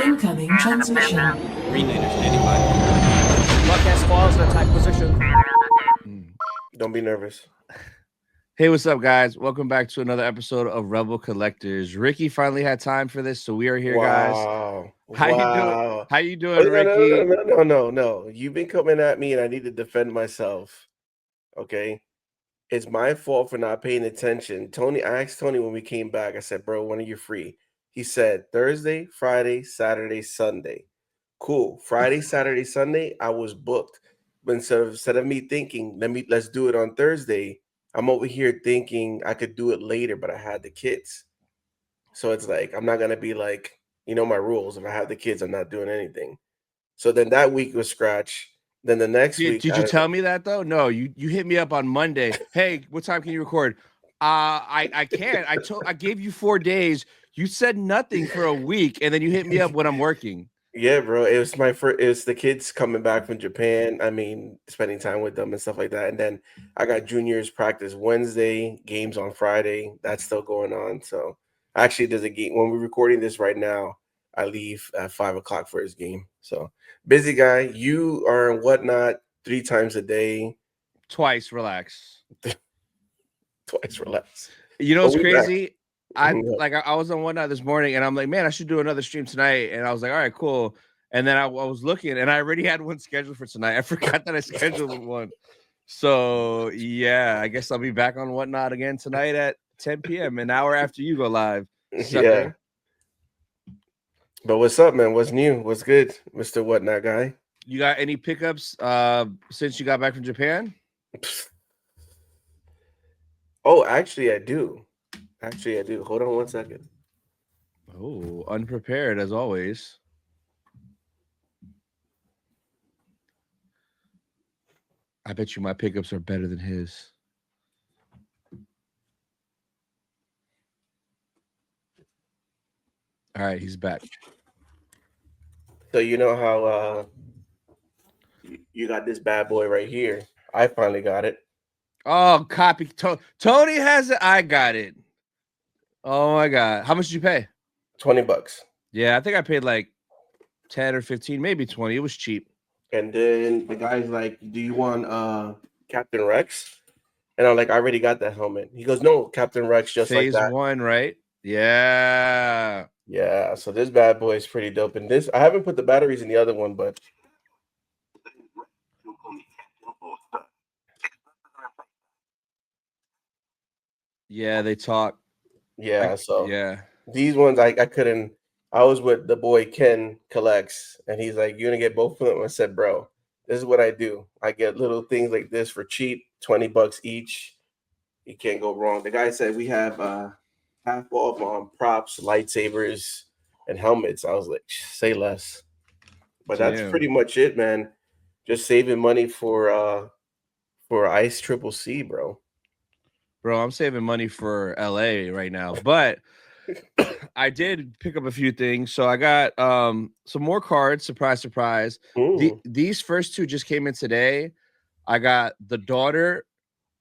Incoming transmission. Green Leader standing by. Broadcast files in attack position. Don't be nervous. Hey, what's up, guys? Welcome back to another episode of Rebel Collectors. Ricky finally had time for this, so we are here, guys. How you doing? How you doing, Ricky? No. You've been coming at me, and I need to defend myself. Okay, it's my fault for not paying attention. I asked Tony when we came back. I said, "Bro, when are you free?" He said Thursday, Friday, Saturday, Sunday. Cool. Friday, Saturday, Sunday, I was booked. But instead of me thinking, let's do it on Thursday, I'm over here thinking I could do it later, but I had the kids. So it's like, I'm not going to be like, you know, my rules. If I have the kids, I'm not doing anything. So then that week was scratch. Then the next week. Did you tell me that though? No, you hit me up on Monday. Hey, what time can you record? I can't. I gave you 4 days. You said nothing for a week, and then you hit me up when I'm working. Yeah, bro. It was it's the kids coming back from Japan. I mean, spending time with them and stuff like that. And then I got juniors practice Wednesday, games on Friday. That's still going on. So actually, there's a game when we're recording this right now. I leave at 5 o'clock for his game. So busy guy. You are in Whatnot 3 times a day. Twice, relax. Twice, relax. You know what's crazy? Back. I was on Whatnot this morning, and I'm like, man, I should do another stream tonight. And I was like, all right, cool. And then I was looking, and I already had one scheduled for tonight. I forgot that I scheduled one. So yeah, I guess I'll be back on Whatnot again tonight at 10 p.m. an hour after you go live. Yeah. But what's up, man? What's new? What's good, Mr. Whatnot guy? You got any pickups since you got back from Japan? Oh, actually, I do. Hold on 1 second. Oh, unprepared as always. I bet you my pickups are better than his. All right, he's back. So you know how you got this bad boy right here. I finally got it. Oh, copy. Tony has it. I got it. Oh my God. How much did you pay? $20. Yeah, I think I paid like 10 or 15, maybe 20. It was cheap. And then the guy's like, do you want Captain Rex? And I'm like, I already got that helmet. He goes, no, Captain Rex, just Phase like that. 1, right? Yeah. Yeah, so this bad boy is pretty dope. And this, I haven't put the batteries in the other one, but yeah, they talk. Yeah, so yeah, these ones I couldn't. I was with the boy Ken Collects, and he's like, "You're gonna get both of them." I said, "Bro, this is what I do. I get little things like this for cheap, $20 each. You can't go wrong." The guy said we have half off on props, lightsabers, and helmets. I was like, "Say less." But that's pretty much it, man. Just saving money for ICCC, bro. Bro, I'm saving money for LA right now, but I did pick up a few things. So I got some more cards. Surprise, surprise. These first 2 just came in today. I got the daughter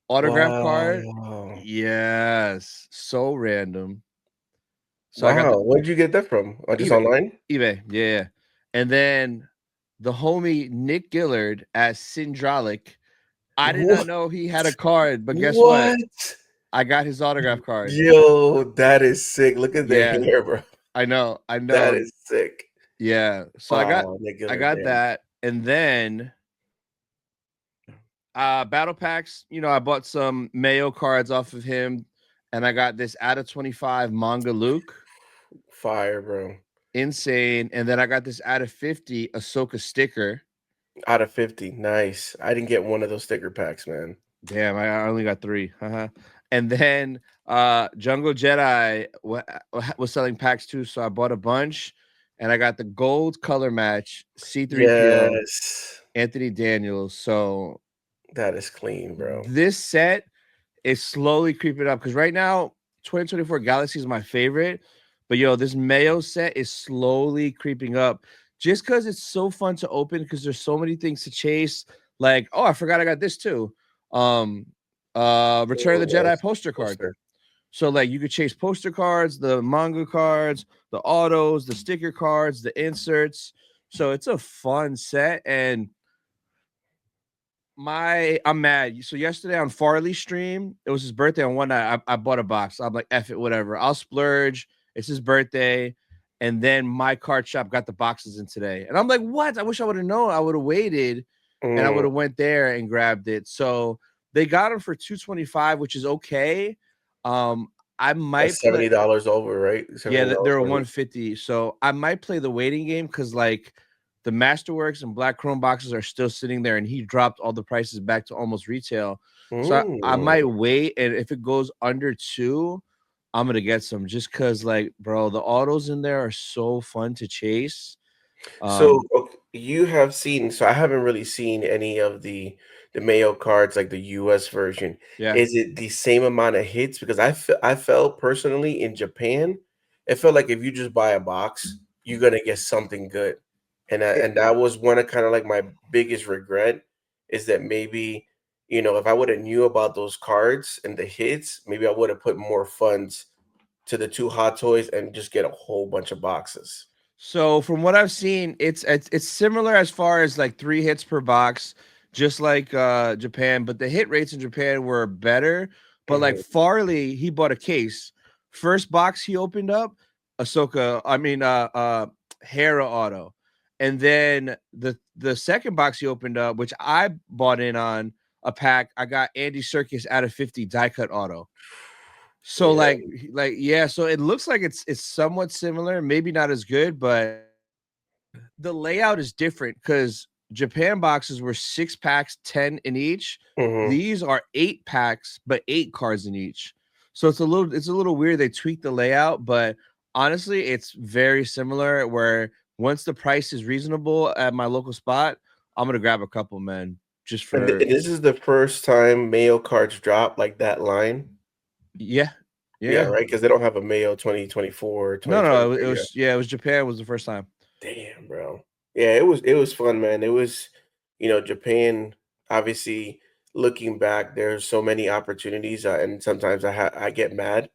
autograph card. Yes, so random. So I got. Where'd you get that from? Just online? eBay. Yeah. And then the homie Nick Gillard as Syndralic. I did not know he had a card, but guess what? I got his autograph card. Yo, that is sick. Look at that hair, bro. I know. That is sick. Yeah. So I got that. And then battle packs, you know, I bought some Mayo cards off of him, and I got this out of 25 Manga Luke. Fire, bro. Insane. And then I got this out of 50 Ahsoka sticker. Out of 50, nice. I didn't get one of those sticker packs, man. Damn, I only got 3. And then Jungle Jedi was selling packs too, so I bought a bunch, and I got the gold color match C3PO, Anthony Daniels. So that is clean, bro. This set is slowly creeping up because right now 2024 Galaxy is my favorite, but yo, this Mayo set is slowly creeping up. Just because it's so fun to open because there's so many things to chase. Like, oh, I forgot I got this too. Return of the Jedi poster card. So like you could chase poster cards, the manga cards, the autos, the sticker cards, the inserts. So it's a fun set. And I'm mad. So yesterday on Farley's stream, it was his birthday on one night. I bought a box. I'm like, F it, whatever. I'll splurge. It's his birthday. And then my card shop got the boxes in today. And I'm like, what? I wish I would have known. I would have waited and I would have went there and grabbed it. So they got them for $225, which is okay. I might That's $70 over, right? yeah, $70 they're over. 150. So I might play the waiting game because like the Masterworks and Black Chrome boxes are still sitting there, and he dropped all the prices back to almost retail. So I might wait, and if it goes under 2, I'm gonna get some just because, like, bro, the autos in there are so fun to chase. So you have seen, so I haven't really seen any of the Mayo cards like the US version. Yeah. Is it the same amount of hits? Because I felt personally in Japan, it felt like if you just buy a box, you're gonna get something good. And that was one of kind of like my biggest regret is that maybe, if I would have knew about those cards and the hits, maybe I would have put more funds to the 2 hot toys and just get a whole bunch of boxes. So from what I've seen, it's similar as far as like 3 hits per box, just like Japan, but the hit rates in Japan were better. But like Farley, he bought a case. First box he opened up, Hera auto. And then the second box he opened up, which I bought in on a pack, I got Andy Serkis out of 50 die cut auto. So Yeah. so it looks like it's somewhat similar, maybe not as good, but the layout is different because Japan boxes were 6 packs, 10 in each. These are 8 packs, but 8 cards in each. So it's a little weird. They tweaked the layout, but honestly, it's very similar. Where once the price is reasonable at my local spot, I'm gonna grab a couple, man. Just And for this is the first time Mayo cards drop like that line? yeah. Yeah, right, because they don't have a Mayo 2024, No, it 2023 yet. was it was Japan was the first time. Damn, bro. Yeah, it was fun, man. It was, Japan, obviously, looking back, there's so many opportunities, and sometimes I get mad.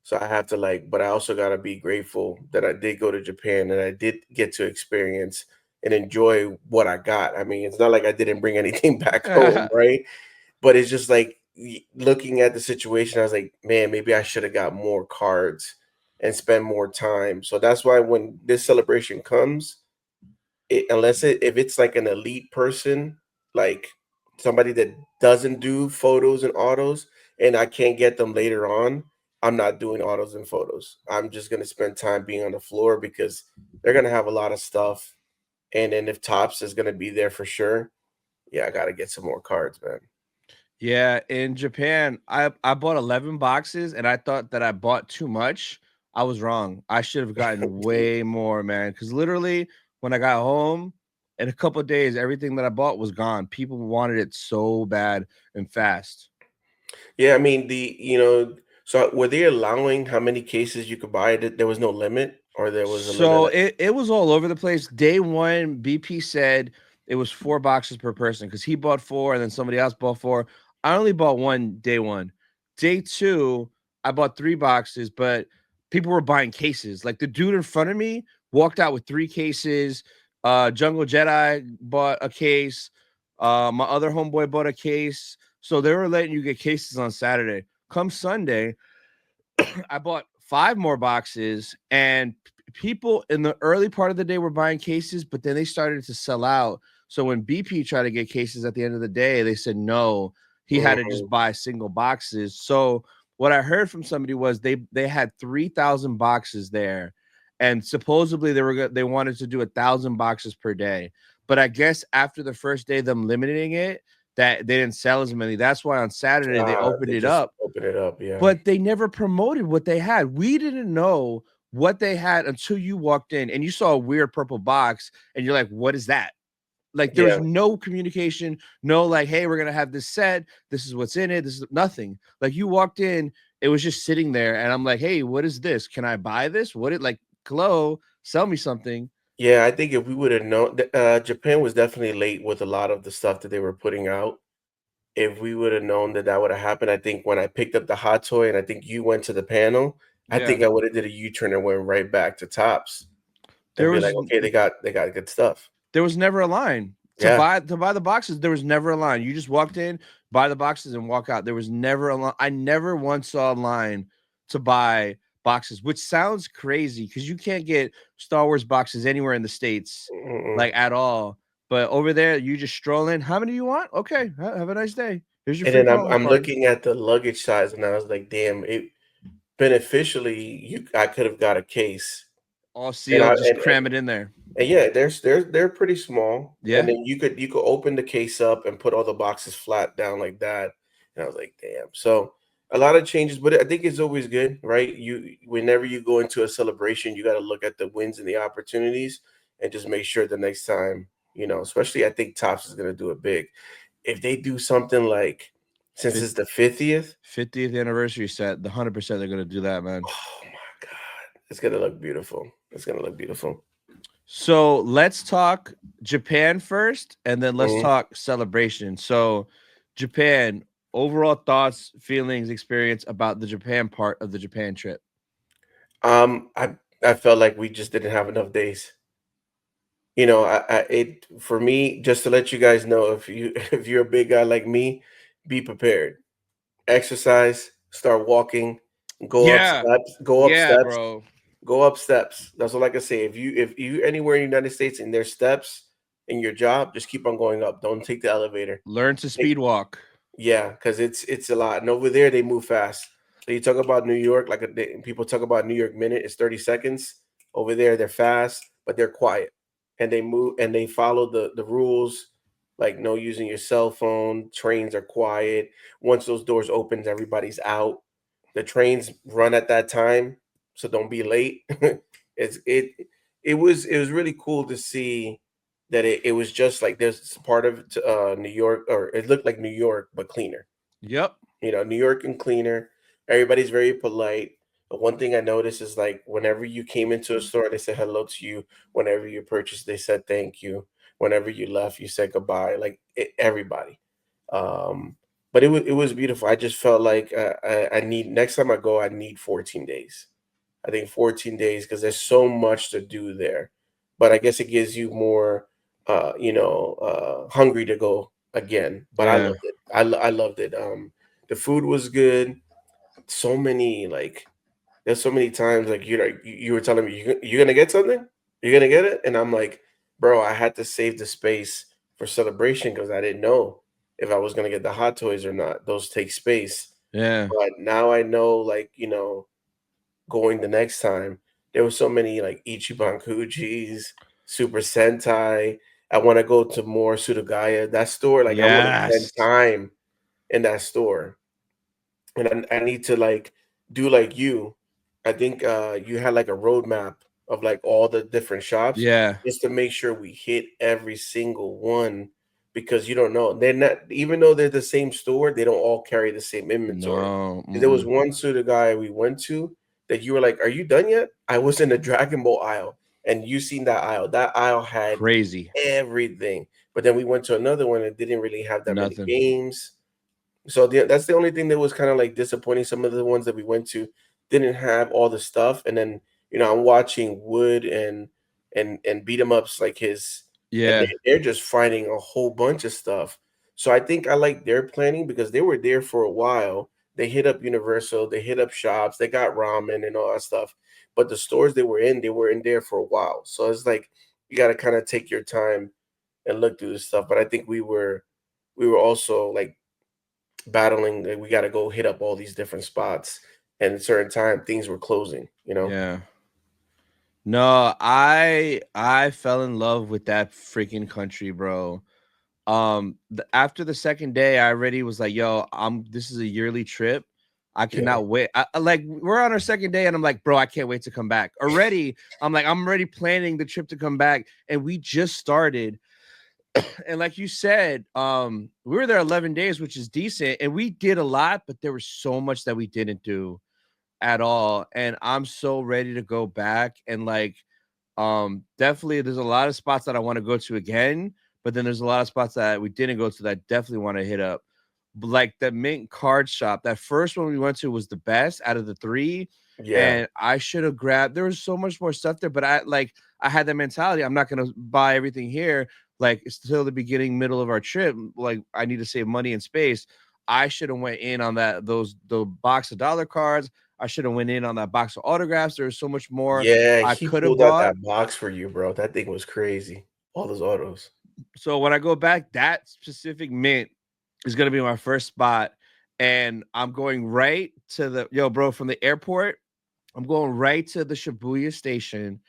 So I have to but I also gotta be grateful that I did go to Japan and I did get to experience and enjoy what I got. I mean, it's not like I didn't bring anything back home, right? But it's just like looking at the situation, I was like, man, maybe I should have got more cards and spend more time. So that's why when this celebration comes, if it's like an elite person, like somebody that doesn't do photos and autos, and I can't get them later on, I'm not doing autos and photos. I'm just gonna spend time being on the floor because they're gonna have a lot of stuff. And then if Tops is gonna be there for sure, yeah, I gotta get some more cards, man. Yeah, in Japan, I bought 11 boxes and I thought that I bought too much. I was wrong. I should have gotten way more, man. Because literally, when I got home, in a couple of days, everything that I bought was gone. People wanted it so bad and fast. Yeah, I mean so were they allowing how many cases you could buy? There was no limit, or there was a limit? So it was all over the place. Day one, BP said it was 4 boxes per person because he bought 4 and then somebody else bought 4. I only bought 1 day 1. Day 2, I bought 3 boxes, but people were buying cases. Like the dude in front of me walked out with 3 cases. Jungle Jedi bought a case. My other homeboy bought a case. So they were letting you get cases on Saturday. Come Sunday, I bought 5 more boxes, and people in the early part of the day were buying cases, but then they started to sell out. So when BP tried to get cases at the end of the day, they said no, he had to just buy single boxes. So what I heard from somebody was they had 3,000 boxes there, and supposedly they wanted to do 1,000 boxes per day. But I guess after the first day, them limiting it, that they didn't sell as many. That's why on Saturday they opened They it just up, open it up, yeah. but they never promoted what they had. We didn't know what they had until you walked in and you saw a weird purple box and you're like, what is that? Like there was Yeah. no communication, no like, hey, we're gonna have this set. This is what's in it. This is nothing. Like you walked in, it was just sitting there, and I'm like, hey, what is this? Can I buy this? What it like? Hello, sell me something. Yeah, I think if we would have known, Japan was definitely late with a lot of the stuff that they were putting out. if we would have known that that would have happened, I think when I picked up the hot toy and I think you went to the panel, I Yeah. think I would have did a U-turn and went right back to Tops and There be was like, okay, they got good stuff. there was never a line Yeah. to buy the boxes. There was never a line. You just walked in, buy the boxes, and walk out. There was never a line. I never once saw a line to buy boxes, which sounds crazy because you can't get Star Wars boxes anywhere in the States, Mm-mm. like at all. But over there, you just stroll in. How many do you want? Okay, have a nice day. Here's your And free then I'm promo I'm card. looking at the luggage size and I was like, damn, it beneficially I could have got a case. All And I sealed, just cram it in there. and yeah, they're pretty small. And Yeah. then you could open the case up and put all the boxes flat down like that. And I was like, damn. So a lot of changes, but I think it's always good, right? You whenever you go into a celebration, you got to look at the wins and the opportunities and just make sure the next time, especially I think Tops is gonna do it big. If they do something like since it's the 50th, 50th anniversary set, the 100% they're gonna do that, man. oh my God, it's gonna look beautiful. It's gonna look beautiful. So let's talk Japan first, and then let's Mhm. talk celebration. So, Japan, overall thoughts, feelings, experience about the Japan part of the Japan trip. I felt like we just didn't have enough days. It for me, just to let you guys know, if you if you're a big guy like me, be prepared. Exercise, start walking, go up Yeah, steps, go up yeah, steps, bro. go up steps. That's all I can say. If you anywhere in the United States and there's steps in your job, just keep on going up. Don't take the elevator. Learn to speed walk. Yeah, because it's a lot. And over there, they move fast. So you talk about New York, like people talk about New York minute, it's 30 seconds. Over there, they're fast, but they're quiet. And they move and they follow the rules, like no using your cell phone. Trains are quiet. Once those doors opens, everybody's out. The trains run at that time, so don't be late. it's it was really cool to see that it was just like there's part of New York, or it looked like New York but cleaner. Yep. New York and cleaner. Everybody's very polite. But one thing I noticed is like whenever you came into a store, they said hello to you. Whenever you purchased, they said thank you. Whenever you left, you said goodbye. Like everybody. Um, but it was beautiful. I just felt like I need next time I go, I need 14 days. I think 14 days because there's so much to do there. But I guess it gives you more, hungry to go again. But I Yeah. loved it. I loved it. The food was good. So many like there's so many times like you were telling me you're gonna get something, you're gonna get it, and I'm like, bro, I had to save the space for celebration because I didn't know if I was gonna get the hot toys or not. Those take space. Yeah. But now I know, like going the next time. There were so many like Ichiban Kujis, Super Sentai. I want to go to more Sudagaya. That store, like I want to spend Yes. time in that store. And I need to like do like you. I think you had like a roadmap of like all the different shops Yeah. just to make sure we hit every single one because you don't know. They're not even though they're the same store, they don't all carry the same inventory. No. 'Cause there was Mm-mm. one Suda guy we went to that you were like, "Are you done yet?" I was in the Dragon Ball aisle, and you seen that aisle. That aisle had Crazy. everything. But then we went to another one that didn't really have that many Nothing. games. So that's the only thing that was kind of like disappointing. Some of the ones that we went to didn't have all the stuff, and then I'm watching Wood and beat 'em ups like his, and Yeah. they're just finding a whole bunch of stuff. So I think I like their planning because they were there for a while. They hit up Universal, they hit up shops, they got ramen and all that stuff. But the stores they were in there for a while. So it's like you got to kind of take your time and look through this stuff. But I think we were also like battling we got to go hit up all these different spots and at a certain time things were closing. Yeah. No, I fell in love with that freaking country, bro. After the second day, I already was like, yo, this is a yearly trip. I Yeah. cannot wait. Like we're on our second day, and I'm like, bro, I can't wait to come back. Already, I'm already planning the trip to come back, and we just started. And like you said, we were there 11 days, which is decent, and we did a lot, but there was so much that we didn't do at all. And I'm so ready to go back and like definitely there's a lot of spots that I want to go to again, but then there's a lot of spots that we didn't go to that I definitely want to hit up. like the mint card shop. That first one we went to was the best out of the 3. Yeah. And I should have grabbed. There was so much more stuff there, but I had the mentality. I'm not gonna buy everything here. Like it's still the beginning, middle of our trip. Like I need to save money and space. I should have went in on the box of dollar cards. I should have went in on that box of autographs. There was so much more Yeah, I he could have pulled out bought. that box for you, bro. That thing was crazy. All those autos. So when I go back, that specific mint is gonna be my first spot, and I'm going right to bro, from the airport. I'm going right to the Shibuya station,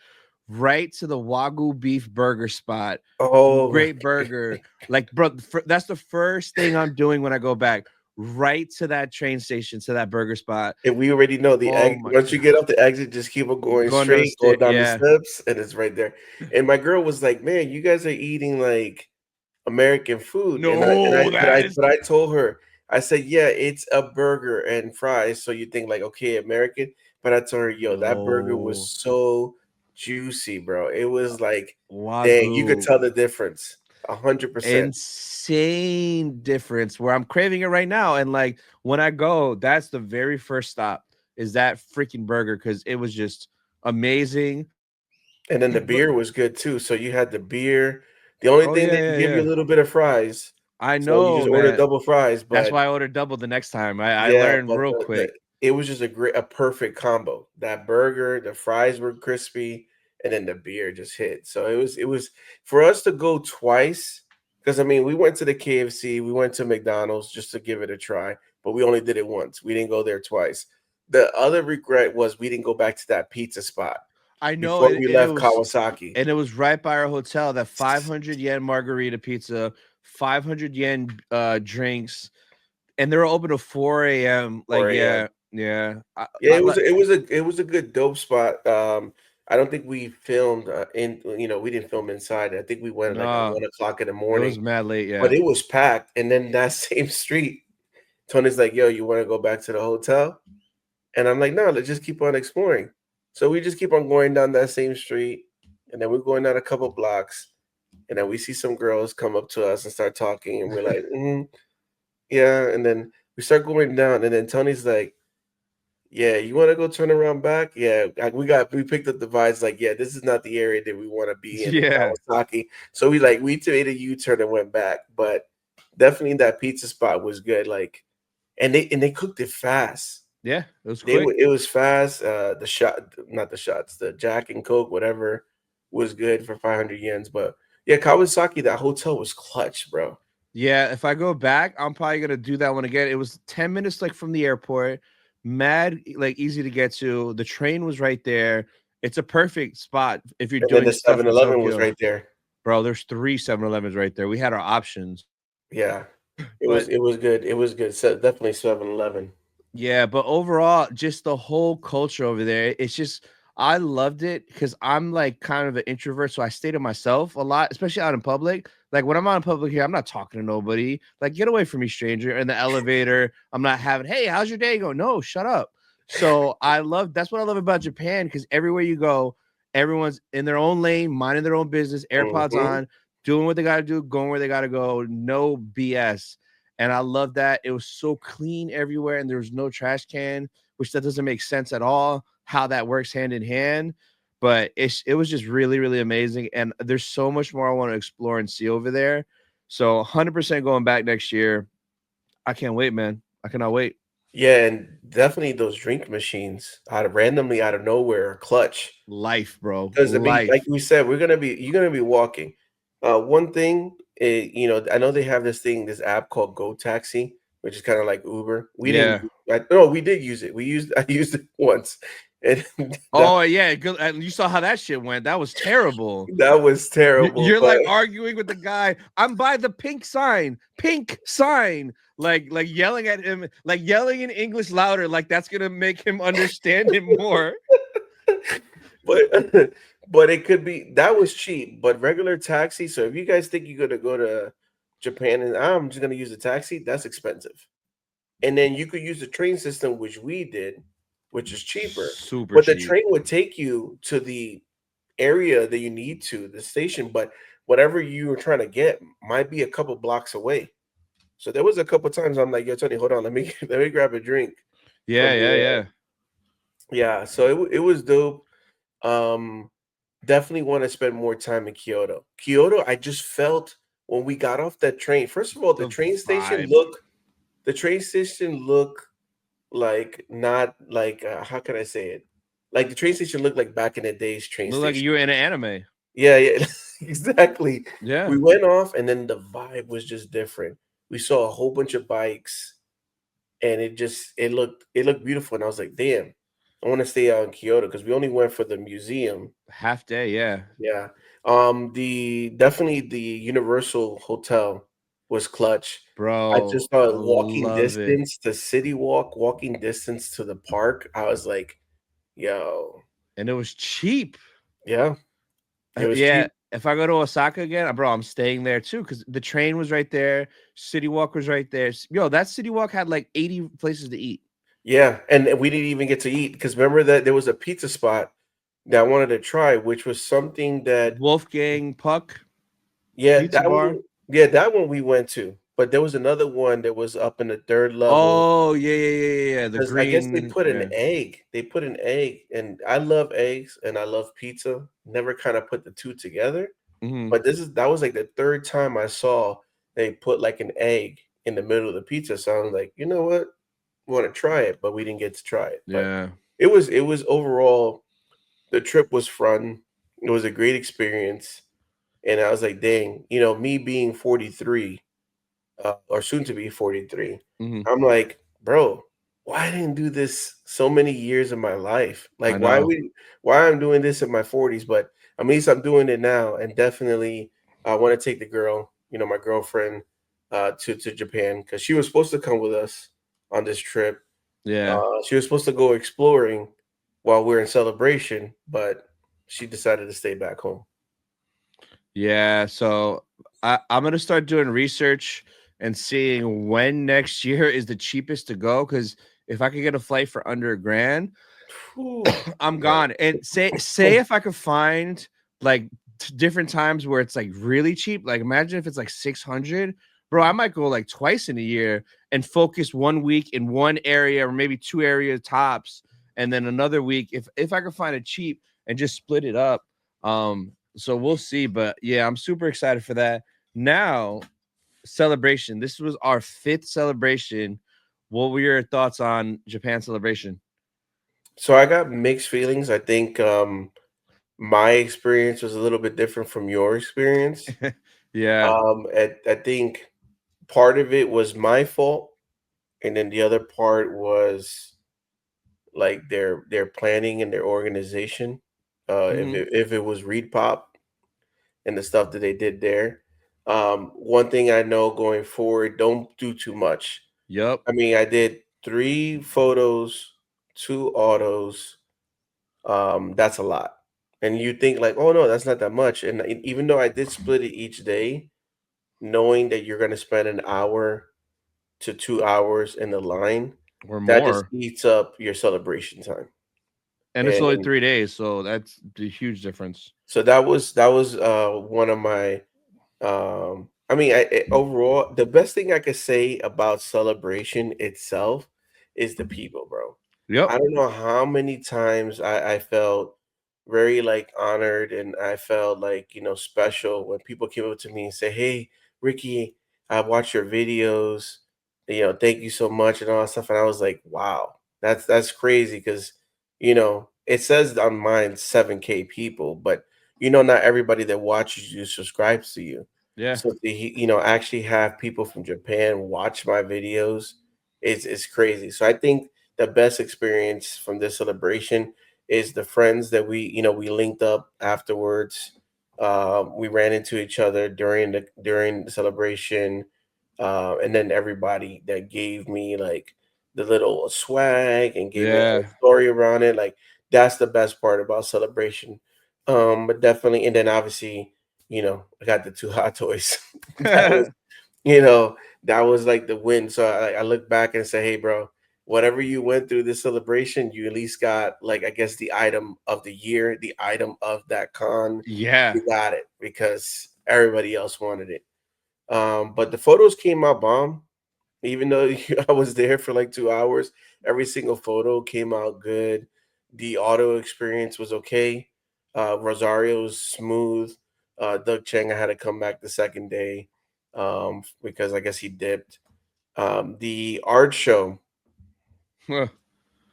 right to the Wagyu beef burger spot. Oh my Great burger. Like, bro, that's the first thing I'm doing when I go back. Right to that train station, to that burger spot. And we already know the Oh exit. my Once you get off the exit, just keep on going Going down the straight, go down the yeah. steps, and it's right there. And my girl was like, "Man, you guys are eating like American food." And No, that is but I told her, I said, "Yeah, it's a burger and fries." So you think like, okay, American. But I told her, yo, that burger was no so juicy, bro. It was like, dang, you could Wagyu. tell the difference. 100%. Insane difference where I'm craving it right now. And like when I go, that's the very first stop is that freaking burger because it was just amazing. And then the But beer was good too. So you had the beer. The only oh thing they yeah, give you yeah. a little bit of fries. I So you know, just order man. double fries, That's but why I ordered double the next time. I yeah, learned but real the quick. it was just a perfect combo. That burger, the fries were crispy, and then the beer just hit. So it was for us to go twice, because I mean we went to the KFC, we went to McDonald's just to give it a try, but we only did it once. We didn't go there twice. The other regret was we didn't go back to that pizza spot I know, before we left Kawasaki. and it was right by our hotel. That 500 yen margarita pizza, 500 yen drinks, and they were open to 4 a.m. Like 4 a.m. yeah. Yeah, it was a good dope spot. I don't think we filmed we didn't film inside. I think we went like at No, 1 o'clock in the it was morning, mad late. but Yeah. it was packed. And then that same street, Tony's like, "Yo, you want to go back to the hotel?" And I'm like, "No, let's just keep on exploring." So we just keep on going down that same street, and then we're going down a couple blocks, and then we see some girls come up to us and start talking, and we're like, yeah. And then we start going down, and then Tony's like, yeah, you want to go turn around back? Yeah, we picked up the vibes like, yeah, this is not the area that we want to be in Yeah. Kawasaki. So we made a U-turn and went back, but definitely that pizza spot was good. Like, and they cooked it fast. Yeah. It was quick. It was fast. Not the shots, the Jack and Coke, whatever, was good for 500 yens. But yeah, Kawasaki, that hotel was clutch, bro. Yeah, if I go back, I'm probably gonna do that one again. It was 10 minutes like from the airport, mad like easy to get to. The train was right there. It's a perfect spot if you're And then doing the stuff in 7-Eleven was Tokyo. right there. Bro, there's 3 7-Elevens right there. We had our options. Yeah, But it was good. It was good. So definitely 7-Eleven. yeah, but overall, just the whole culture over there, it's just I loved it because I'm like kind of an introvert, so I stay to myself a lot, especially out in public. Like when I'm out in public here, I'm not talking to nobody. Like, get away from me, stranger. In the elevator, I'm not having, hey, how's your day going? No, shut up. So that's what I love about Japan because everywhere you go, everyone's in their own lane, minding their own business, AirPods Mhm. on, doing what they got to do, going where they got to go, no BS. And I love that it was so clean everywhere, and there was no trash can, which that doesn't make sense at all. How that works hand in hand, but it was just really really amazing, and there's so much more I want to explore and see over there. So 100% going back next year. I can't wait, man. I cannot wait. Yeah, and definitely those drink machines randomly out of nowhere are clutch. Life, bro. Because I mean, like Life. we said, you're gonna be walking. One thing, I know they have this app called Go Taxi, which is kind of like Uber. We didn't. Yeah. No, we did use it. I used it once, and that, Oh yeah, good. And you saw how that shit went. That was terrible. that was terrible. You're But like arguing with the guy. I'm by the pink sign. Pink sign. Like yelling at him, like yelling in English louder, like that's gonna make him understand it more. but but it could be that was cheap. But regular taxi. So if you guys think you're gonna go to Japan and I'm just gonna use a taxi, that's expensive. And then you could use the train system, which we did, which is cheaper. Super But the cheap. train would take you to the area that you need to, the station, but whatever you were trying to get might be a couple blocks away. So there was a couple times I'm like, yo, Tony, hold on, let me let me grab a drink. Yeah, From yeah, the, yeah. yeah. So it was dope. Um, definitely want to spend more time in Kyoto. Kyoto, I just felt when we got off that train. First of all, The vibe. the train station look like not like how can I say it? Like the train station looked like back in the days train Look like station. you were in an anime. Yeah, yeah, exactly. Yeah. We went off and then the vibe was just different. We saw a whole bunch of bikes and it looked beautiful. And I was like, damn, I want to stay out in Kyoto because we only went for the museum. Half day, yeah. Yeah. The definitely the Universal Hotel was clutch. I Bro, just thought walking love it. distance to City Walk, walking distance to the park. I was like, yo, And it was cheap. yeah, it was Yeah, cheap. if I go to Osaka again, bro, I'm staying there too because the train was right there. City Walk was right there. Yo, that City Walk had like 80 places to eat. Yeah, and we didn't even get to eat because remember that there was a pizza spot that I wanted to try, which was something that Wolfgang Puck yeah, Pizza that Bar. one, yeah, that one we went to. But there was another one that was up in the third level. Oh, yeah, yeah, yeah, yeah, yeah. The Because I guess they green, put an yeah. egg. They put an egg, and I love eggs and I love pizza. Never kind of put the two together. Hmm. But that was like the third time I saw they put like an egg in the middle of the pizza. So I was like, you know what? Want to try it, but we didn't get to try it. But Yeah. it was overall the trip was fun. It was a great experience. And I was like, dang, you know, me being 43, or soon to be 43, Hmm. I'm like, bro, why I didn't do this so many years of my life? I Like, know. why I'm doing this in my 40s, but at least I'm doing it now. And definitely, I want to take the girl, you know, my girlfriend, to Japan because she was supposed to come with us on this trip. Yeah. She was supposed to go exploring while we're in celebration, but she decided to stay back home. Yeah. So I'm gonna start doing research and seeing when next year is the cheapest to go. Because if I could get a flight for under $1,000, Whew, I'm man. gone. And say if I could find like different times where it's like really cheap. Like imagine if it's like 600, bro. I might go like twice in a year and focus 1 week in one area or maybe two areas tops, and then another week if I could find it cheap and just split it up. So we'll see. But yeah, I'm super excited for that. Now, celebration. This was our 5th celebration. What were your thoughts on Japan celebration? So I got mixed feelings. I think my experience was a little bit different from your experience. Yeah, I think part of it was my fault, and then the other part was like their planning and their organization. hmm, If it was Reed Pop and the stuff that they did there, one thing I know going forward, don't do too much. yep, I mean, I did 3 photos, 2 autos. That's a lot. And you think like, oh no, that's not that much. And even though I did split it each day, knowing that you're gonna spend an hour to 2 hours in the line, or that just more. eats up your celebration time. And it's only And 3 days, so that's the huge difference. so that was one of my I mean overall the best thing I could say about celebration itself is the people, bro. Yep, I don't know how many times I felt very like honored and I felt like, you know, special when people came up to me and say, hey, Ricky, I watched your videos, you know, thank you so much and all that stuff. And I was like, wow, that's crazy because, you know, it says on mine 7K people, but you know, not everybody that watches you subscribes to you. yeah, So to you know, actually have people from Japan watch my videos is crazy. So I think the best experience from this celebration is the friends that we linked up afterwards. We ran into each other during the celebration, and then everybody that gave me like the little swag and gave me a whole yeah. story around it. Like that's the best part about celebration. But definitely, and then obviously, you know, I got the 2 hot toys. That was you know, that was like the win. So I look back and say, hey, bro, whatever you went through this celebration, you at least got like I guess the item of the year, the item of that con. Yeah, You got it because everybody else wanted it. But the photos came out bomb. Even though I was there for like 2 hours, every single photo came out good. The auto experience was okay. Rosario was smooth. Doug Chang, I had to come back the second day because I guess he dipped. The art show,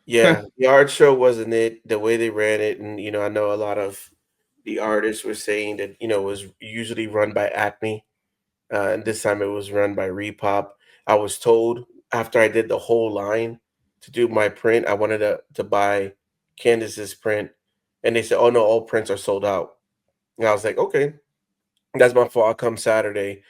yeah, the art show wasn't it. The way they ran it, and I know a lot of the artists were saying that it was usually run by Acme, and this time it was run by Repop. I was told after I did the whole line to do my print, I wanted to buy Candace's print, and they said, "Oh no, all prints are sold out." And I was like, "Okay, that's my fault. I'll come Saturday."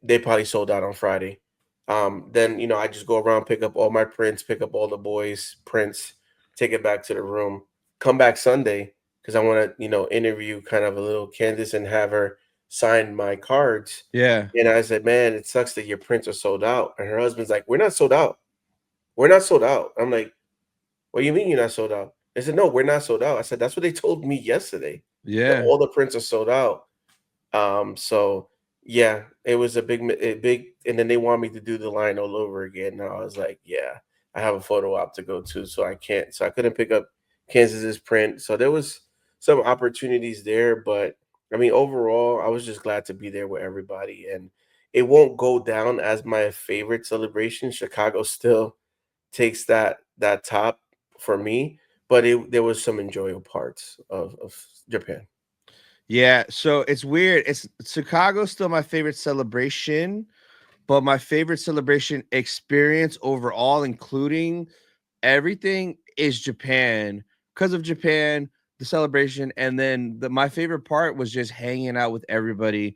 They probably sold out on Friday. Then I just go around, pick up all my prints, pick up all the boys' prints, take it back to the room, come back Sunday because I want to interview kind of a little Candace and have her sign my cards. Yeah. And I said, "Man, it sucks that your prints are sold out." And her husband's like, "We're not sold out. We're not sold out." I'm like, "What do you mean you're not sold out?" They said, "No, we're not sold out." I said, "That's what they told me yesterday. That Yeah. all the prints are sold out." So yeah, it was a big, and then they want me to do the line all over again. Now I was like, "Yeah, I have a photo op to go to, so I can't." So I couldn't pick up Kansas's print. So there was some opportunities there, but I mean, overall, I was just glad to be there with everybody, and it won't go down as my favorite celebration. Chicago still takes that top for me, but there was some enjoyable parts of Japan. Yeah. So it's weird. It's Chicago's still my favorite celebration, but my favorite celebration experience overall, including everything, is Japan. Because of Japan, the celebration, and then my favorite part was just hanging out with everybody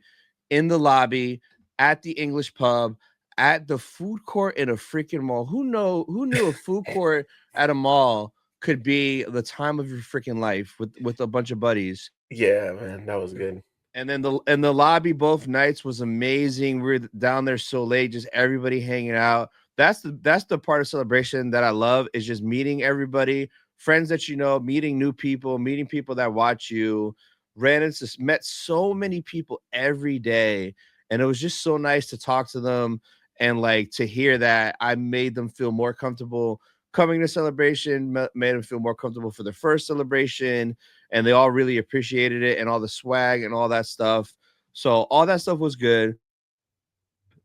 in the lobby, at the English pub, at the food court in a freaking mall. Who knew a food court at a mall could be the time of your freaking life with a bunch of buddies. Yeah, man, that was good. And then the lobby both nights was amazing. We were down there so late, just everybody hanging out. That's the part of celebration that I love, is just meeting everybody, friends that meeting new people, meeting people that watch you. Met so many people every day, and it was just so nice to talk to them and like to hear that I made them feel more comfortable coming to celebration, made them feel more comfortable for the first celebration, and they all really appreciated it and all the swag and all that stuff. So all that stuff was good.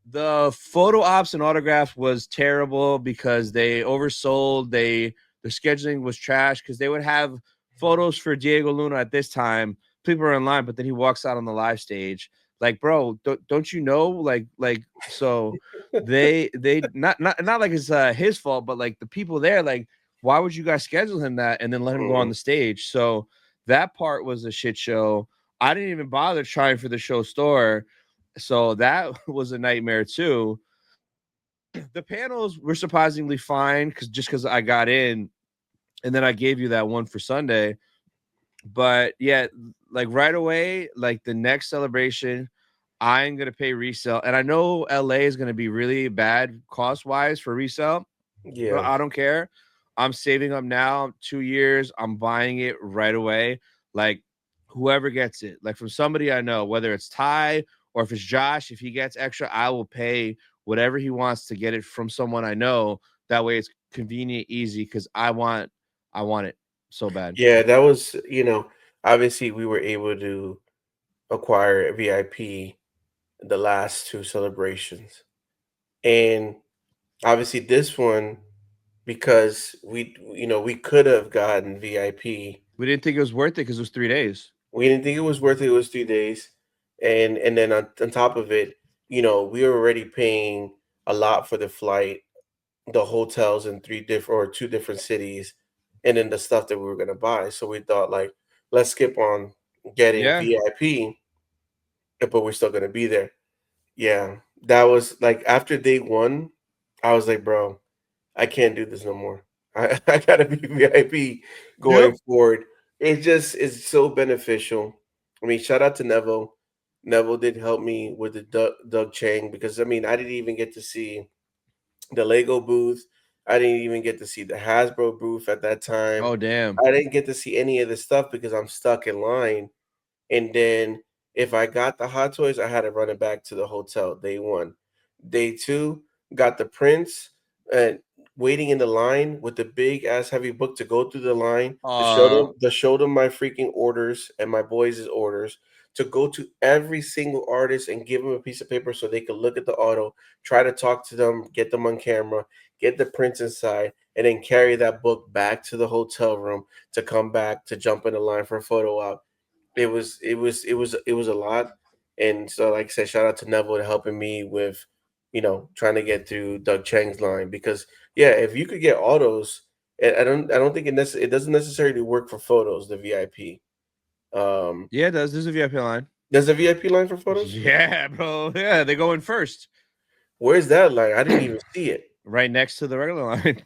The photo ops and autographs was terrible because they oversold. The scheduling was trash because they would have photos for Diego Luna at this time. People are in line, but then he walks out on the live stage. Like, bro, don't you know? So they not like it's his fault, but like the people there, like, why would you guys schedule him that and then let him go on Mhm. the stage? So that part was a shit show. I didn't even bother trying for the show store, so that was a nightmare too. The panels were surprisingly fine because I got in, and then I gave you that one for Sunday. But yeah, like right away, like the next celebration, I'm gonna pay resale, and I know LA is gonna be really bad cost wise for resale, but Yeah. I don't care. I'm saving up now, 2 years. I'm buying it right away. Like whoever gets it, like from somebody I know, whether it's Ty or if it's Josh, if he gets extra, I will pay whatever he wants to get it from someone I know. That way it's convenient, easy, because I want it so bad. Yeah, that was, obviously we were able to acquire a VIP the last two celebrations. And obviously this one, because we could have gotten VIP. We didn't think it was worth it because it was 3 days. We didn't think it was worth it. It was 3 days. And then on top of it, we were already paying a lot for the flight, the hotels in three different or two different cities, and then the stuff that we were gonna buy. So we thought like, let's skip on getting Yeah. VIP, but we're still gonna be there. Yeah, that was like after day one, I was like, bro, I can't do this no more. I gotta be VIP Yep. going forward. It just is so beneficial. I mean, shout out to Neville. Neville did help me with the Doug Chang because I mean I didn't even get to see the Lego booth. I didn't even get to see the Hasbro booth at that time. Oh damn. I didn't get to see any of the stuff because I'm stuck in line. And then if I got the Hot Toys, I had to run it back to the hotel day one. Day two, got the prints, and waiting in the line with the big ass heavy book to go through the line to show them my freaking orders and my boys' orders, to go to every single artist and give them a piece of paper so they could look at the auto, try to talk to them, get them on camera, get the prints inside, and then carry that book back to the hotel room to come back to jump in the line for a photo op. It was a lot. And so, like I said, shout out to Neville to helping me with, trying to get through Doug Chang's line, because yeah, if you could get autos, I don't think it doesn't necessarily work for photos, the VIP. Yeah, it does. There's a VIP line. There's a VIP line for photos? Yeah, bro. Yeah, they go in first. Where's that line? I didn't even see it. Right next to the regular line.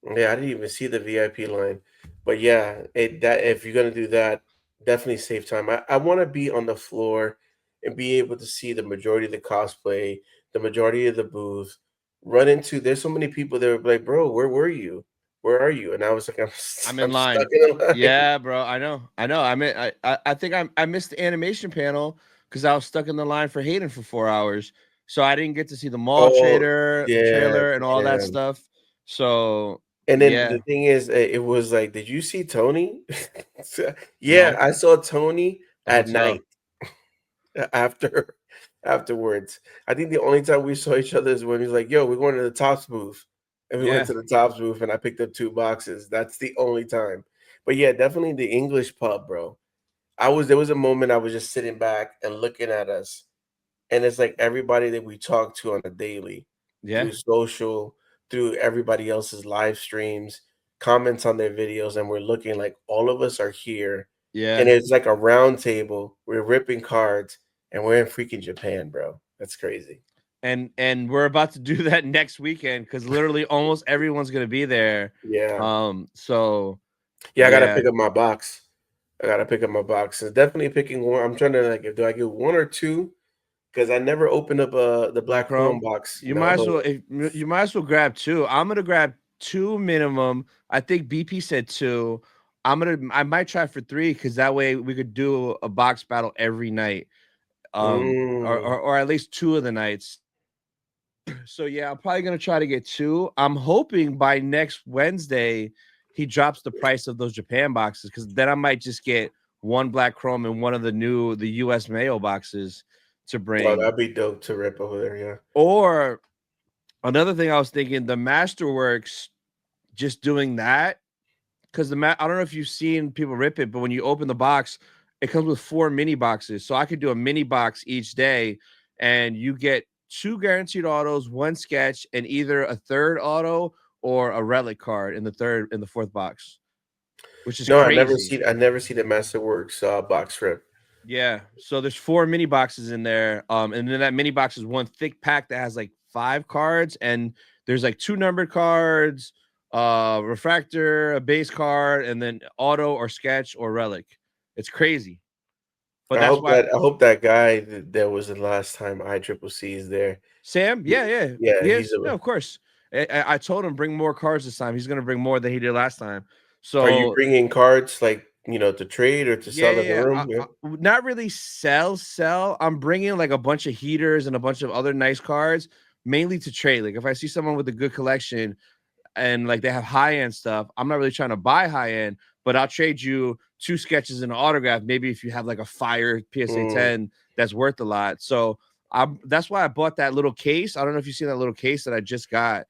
Yeah, I didn't even see the VIP line. But yeah, that if you're gonna do that, definitely save time. I want to be on the floor and be able to see the majority of the cosplay, the majority of the booth. Run into There's so many people that were like, bro, where were you? Where are you? And I was like, I'm I'm in line. stuck in a line. Yeah, bro. I know. I think I missed the animation panel because I was stuck in the line for Hayden for 4 hours. So I didn't get to see the mall Oh, trailer and all that man. stuff. So And then yeah. the thing is, it was like, did you see Tony? Yeah, No. I saw Tony The at hotel. night afterwards. I think the only time we saw each other is when he's like, yo, we're going to the Tops booth. And we went Yeah. to the Tops booth and I picked up 2 boxes. That's the only time. But yeah, definitely the English pub, bro. There was a moment I was just sitting back and looking at us. And it's like everybody that we talk to on a daily, Yeah. through social, through everybody else's live streams, comments on their videos, and we're looking like all of us are here. And Yeah. it's like a round table. We're ripping cards, and we're in freaking Japan, bro. That's crazy. And we're about to do that next weekend because literally almost everyone's gonna be there. Yeah. So Yeah, I gotta yeah. pick up my box. I gotta pick up my box. So definitely picking one. I'm trying to, like, do I get 1 or 2? Because I never opened up the Black Black Chrome Chrome. box. You might as No. well you might as well grab 2. I'm gonna grab 2 minimum. I think BP said 2. I might try for 3 because that way we could do a box battle every night. Mm. Or at least 2 of the nights. So yeah, I'm probably gonna try to get 2. I'm hoping by next Wednesday he drops the price of those Japan boxes, because then I might just get 1 Black Chrome and one of the US Mayo boxes to Oh, bring. that'd be dope to rip over there, yeah. Or another thing I was thinking, the Masterworks, just doing that, because I don't know if you've seen people rip it, but when you open the box, it comes with 4 mini boxes. So I could do a mini box each day, and you get 2 guaranteed autos, 1 sketch, and either a 3rd auto or a relic card in the 4th box, which is No, crazy. I never see the Masterworks box rip. Yeah. So there's 4 mini boxes in there. And then that mini box is 1 thick pack that has like 5 cards, and there's like 2 numbered cards, refractor, a base card, and then auto or sketch or relic. It's crazy. But that's why I hope that guy that was the last time ICCC is there. Sam, yeah. Yeah, Yes, yeah, of course. I told him bring more cards this time. He's gonna bring more than he did last time. Are you So bringing cards, like, to trade or to sell in the room? Yeah. Not really sell. I'm bringing like a bunch of heaters and a bunch of other nice cards, mainly to trade. Like if I see someone with a good collection and like they have high end stuff, I'm not really trying to buy high end, but I'll trade you 2 sketches and an autograph. Maybe if you have like a fire PSA 10 that's worth a lot. So that's why I bought that little case. I don't know if you see that little case that I just got,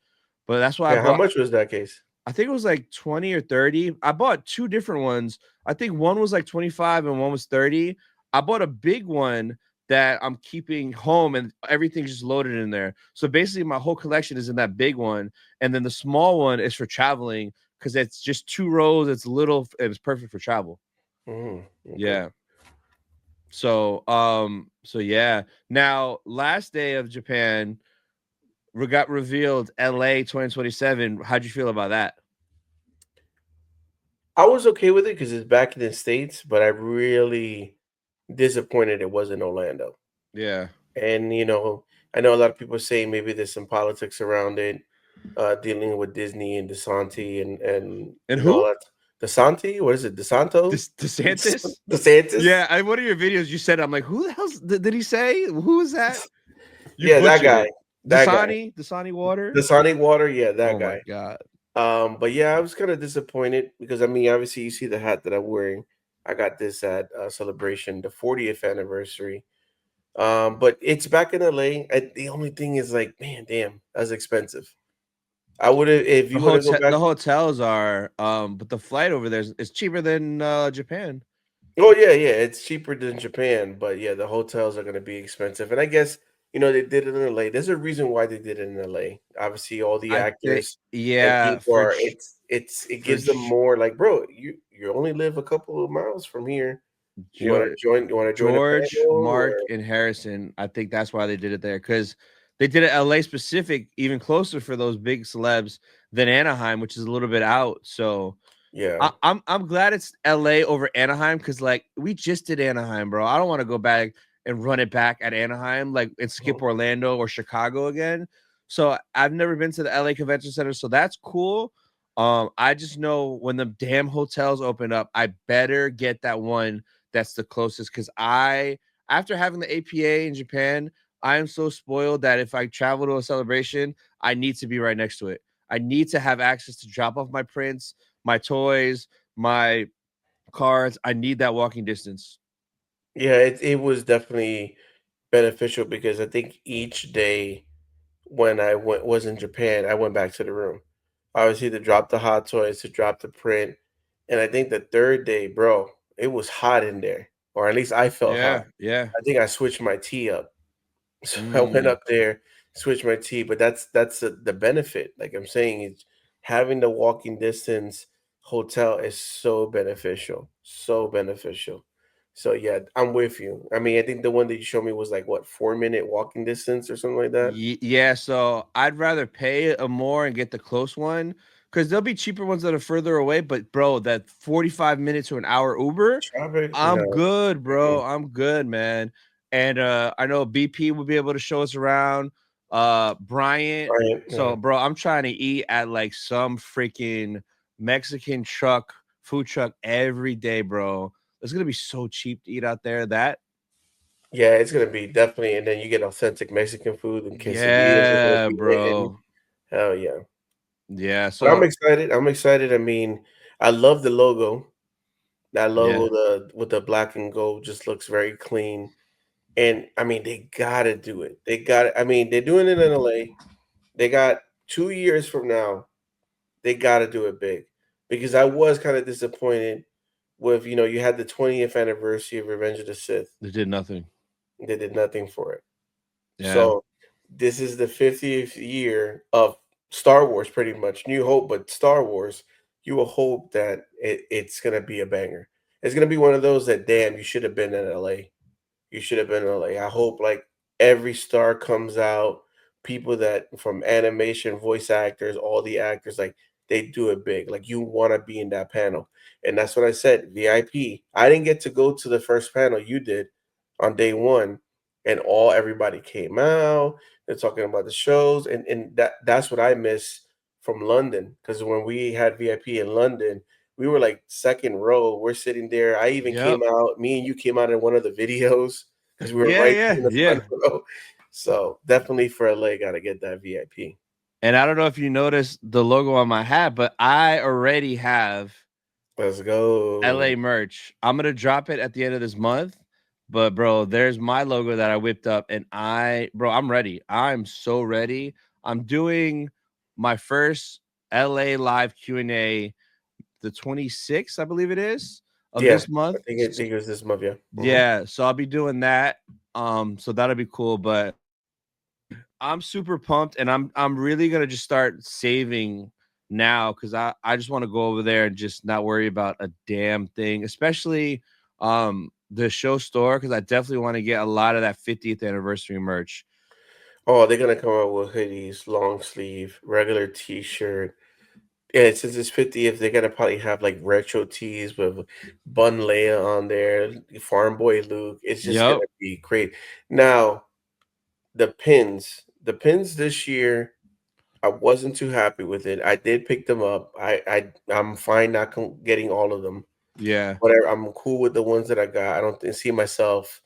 but that's why I Yeah, how bought. much was that case? I think it was like 20 or 30. I bought 2 different ones. I think one was like 25 and one was 30. I bought a big one that I'm keeping home, and everything's just loaded in there. So basically my whole collection is in that big one. And then the small one is for traveling because it's just 2 rows. It's little and it's perfect for travel. Okay. Yeah. So yeah. Now, last day of Japan, we got revealed LA 2027. How'd you feel about that? I was okay with it because it's back in the States, but I really disappointed it wasn't Orlando. Yeah. And I know a lot of people say maybe there's some politics around it, dealing with Disney and DeSanti and all Who? that. DeSanti? What is it? DeSanto? DeSantis? DeSantis? Yeah, one of your videos you said, I'm like, who the hell did he say? Who is that? You Yeah, that butchered guy. it. That guy. Dasani water. The Sonic Water, yeah, that Oh my guy. god. But yeah, I was kind of disappointed because I mean, obviously, you see the hat that I'm wearing. I got this at Celebration, the 40th anniversary. But it's back in LA. The only thing is like, man, damn, that's expensive. I would have if you want to go back. The hotels are but the flight over there is cheaper than Japan. Oh yeah, yeah, it's cheaper than Japan, but yeah, the hotels are going to be expensive. And I guess they did it in LA. There's a reason why they did it in LA. Obviously, all the I think actors and yeah, people are. It for gives them more like, bro, you only live a couple of miles from here. You want to George, join? You want to join a George, panel or? Mark, and Harrison. I think that's why they did it there because they did it LA specific, even closer for those big celebs than Anaheim, which is a little bit out. So Yeah. I'm glad it's LA over Anaheim because like we just did Anaheim, bro. I don't want to go back and run it back at Anaheim like and skip Orlando or Chicago again. So I've never been to the LA Convention Center, so that's cool. I just know when the damn hotels open up, I better get that one that's the closest because after having the APA in Japan, I am so spoiled that if I travel to a celebration, I need to be right next to it. I need to have access to drop off my prints, my toys, my cards. I need that walking distance. Yeah, it was definitely beneficial because I think each day when I was in Japan, I went back to the room. Obviously, to drop the hot toys, to drop the print, and I think the third day, bro, it was hot in there, or at least I felt hot. Yeah, yeah. I think I switched my tea up. So I went Mm. up there, switched my tea, but that's the benefit. Like I'm saying, is having the walking distance hotel is so beneficial, so beneficial. So yeah, I'm with you. I mean, I think the one that you showed me was like what 4 minute walking distance or something like that. Yeah, so I'd rather pay a more and get the close one because there'll be cheaper ones that are further away. But bro, that 45 minutes to an hour Uber, Traffic? I'm No. good, bro. Mm-mm. I'm good, man. And I know BP will be able to show us around. Bryant. Right. So, Yeah. bro, I'm trying to eat at like some freaking Mexican food truck every day, bro. It's gonna be so cheap to eat out there. That Yeah, it's gonna be definitely, and then you get authentic Mexican food and quesadillas are gonna yeah, be hitting. bro. Hell yeah. Yeah. But I'm So excited. I'm excited. I mean, I love the logo. That yeah. logo, the with the black and gold, just looks very clean. And I mean, they gotta do it. They got it. I mean, they're doing it in LA. They got 2 years from now. They gotta do it big because I was kind of disappointed with you had the 20th anniversary of Revenge of the Sith. They did nothing. They did nothing for it. Yeah. So this is the 50th year of Star Wars, pretty much. New Hope, but Star Wars. You will hope that it's gonna be a banger. It's gonna be one of those that damn you should have been in LA. You should have been in LA. I hope like every star comes out, people that from animation, voice actors, all the actors, like they do it big. Like you want to be in that panel. And that's what I said, VIP. I didn't get to go to the first panel. You did on day one. And everybody came out. They're talking about the shows. And that's what I miss from London. Because when we had VIP in London, we were like second row. We're sitting there. I even Yep. came out. Me and you came out in one of the videos because we were Yeah, right yeah, in the yeah. front row. So definitely for LA, gotta get that VIP. And I don't know if you noticed the logo on my hat, but I already have Let's go. LA merch. I'm gonna drop it at the end of this month. But bro, there's my logo that I whipped up, and I'm ready. I'm so ready. I'm doing my first LA live Q&A the 26th, I believe it is, of Yeah, this month. I think it was this month. Yeah. Yeah, so I'll be doing that. So that'll be cool. But I'm super pumped, and I'm really gonna just start saving now because I just want to go over there and just not worry about a damn thing, especially the show store because I definitely want to get a lot of that 50th anniversary merch. Oh, they're gonna come out with hoodies, long sleeve, regular T-shirt. Yeah, since it's 50th, they're gonna probably have like retro tees with Bun Leia on there, Farm Boy Luke. It's just Yep. gonna be great. Now, the pins this year, I wasn't too happy with it. I did pick them up. I'm fine not getting all of them. Yeah. Whatever. I'm cool with the ones that I got. I don't see myself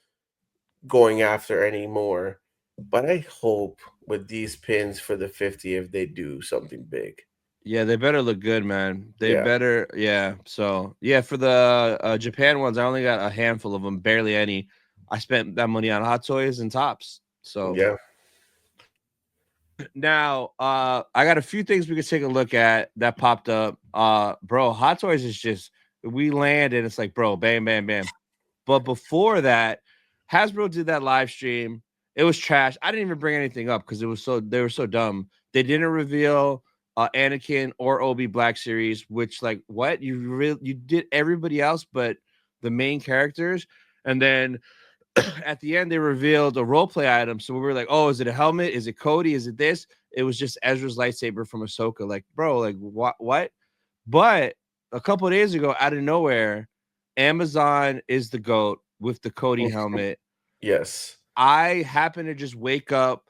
going after any more. But I hope with these pins for the 50th they do something big. Yeah, they better look good, man. They Yeah. better, yeah. So yeah, for the Japan ones, I only got a handful of them, barely any. I spent that money on Hot Toys and Tops. So Yeah. now, I got a few things we could take a look at that popped up. Bro, Hot Toys is just we land and it's like, bro, bam, bam, bam. But before that, Hasbro did that live stream. It was trash. I didn't even bring anything up because they were so dumb. They didn't reveal Anakin or Obi Black series, which like what you did everybody else but the main characters, and then at the end they revealed a role play item. So we were like, oh, is it a helmet? Is it Cody? Is it this? It was just Ezra's lightsaber from Ahsoka. Like, bro, like what? But a couple of days ago, out of nowhere, Amazon is the GOAT with the Cody helmet. Yes. I happen to just wake up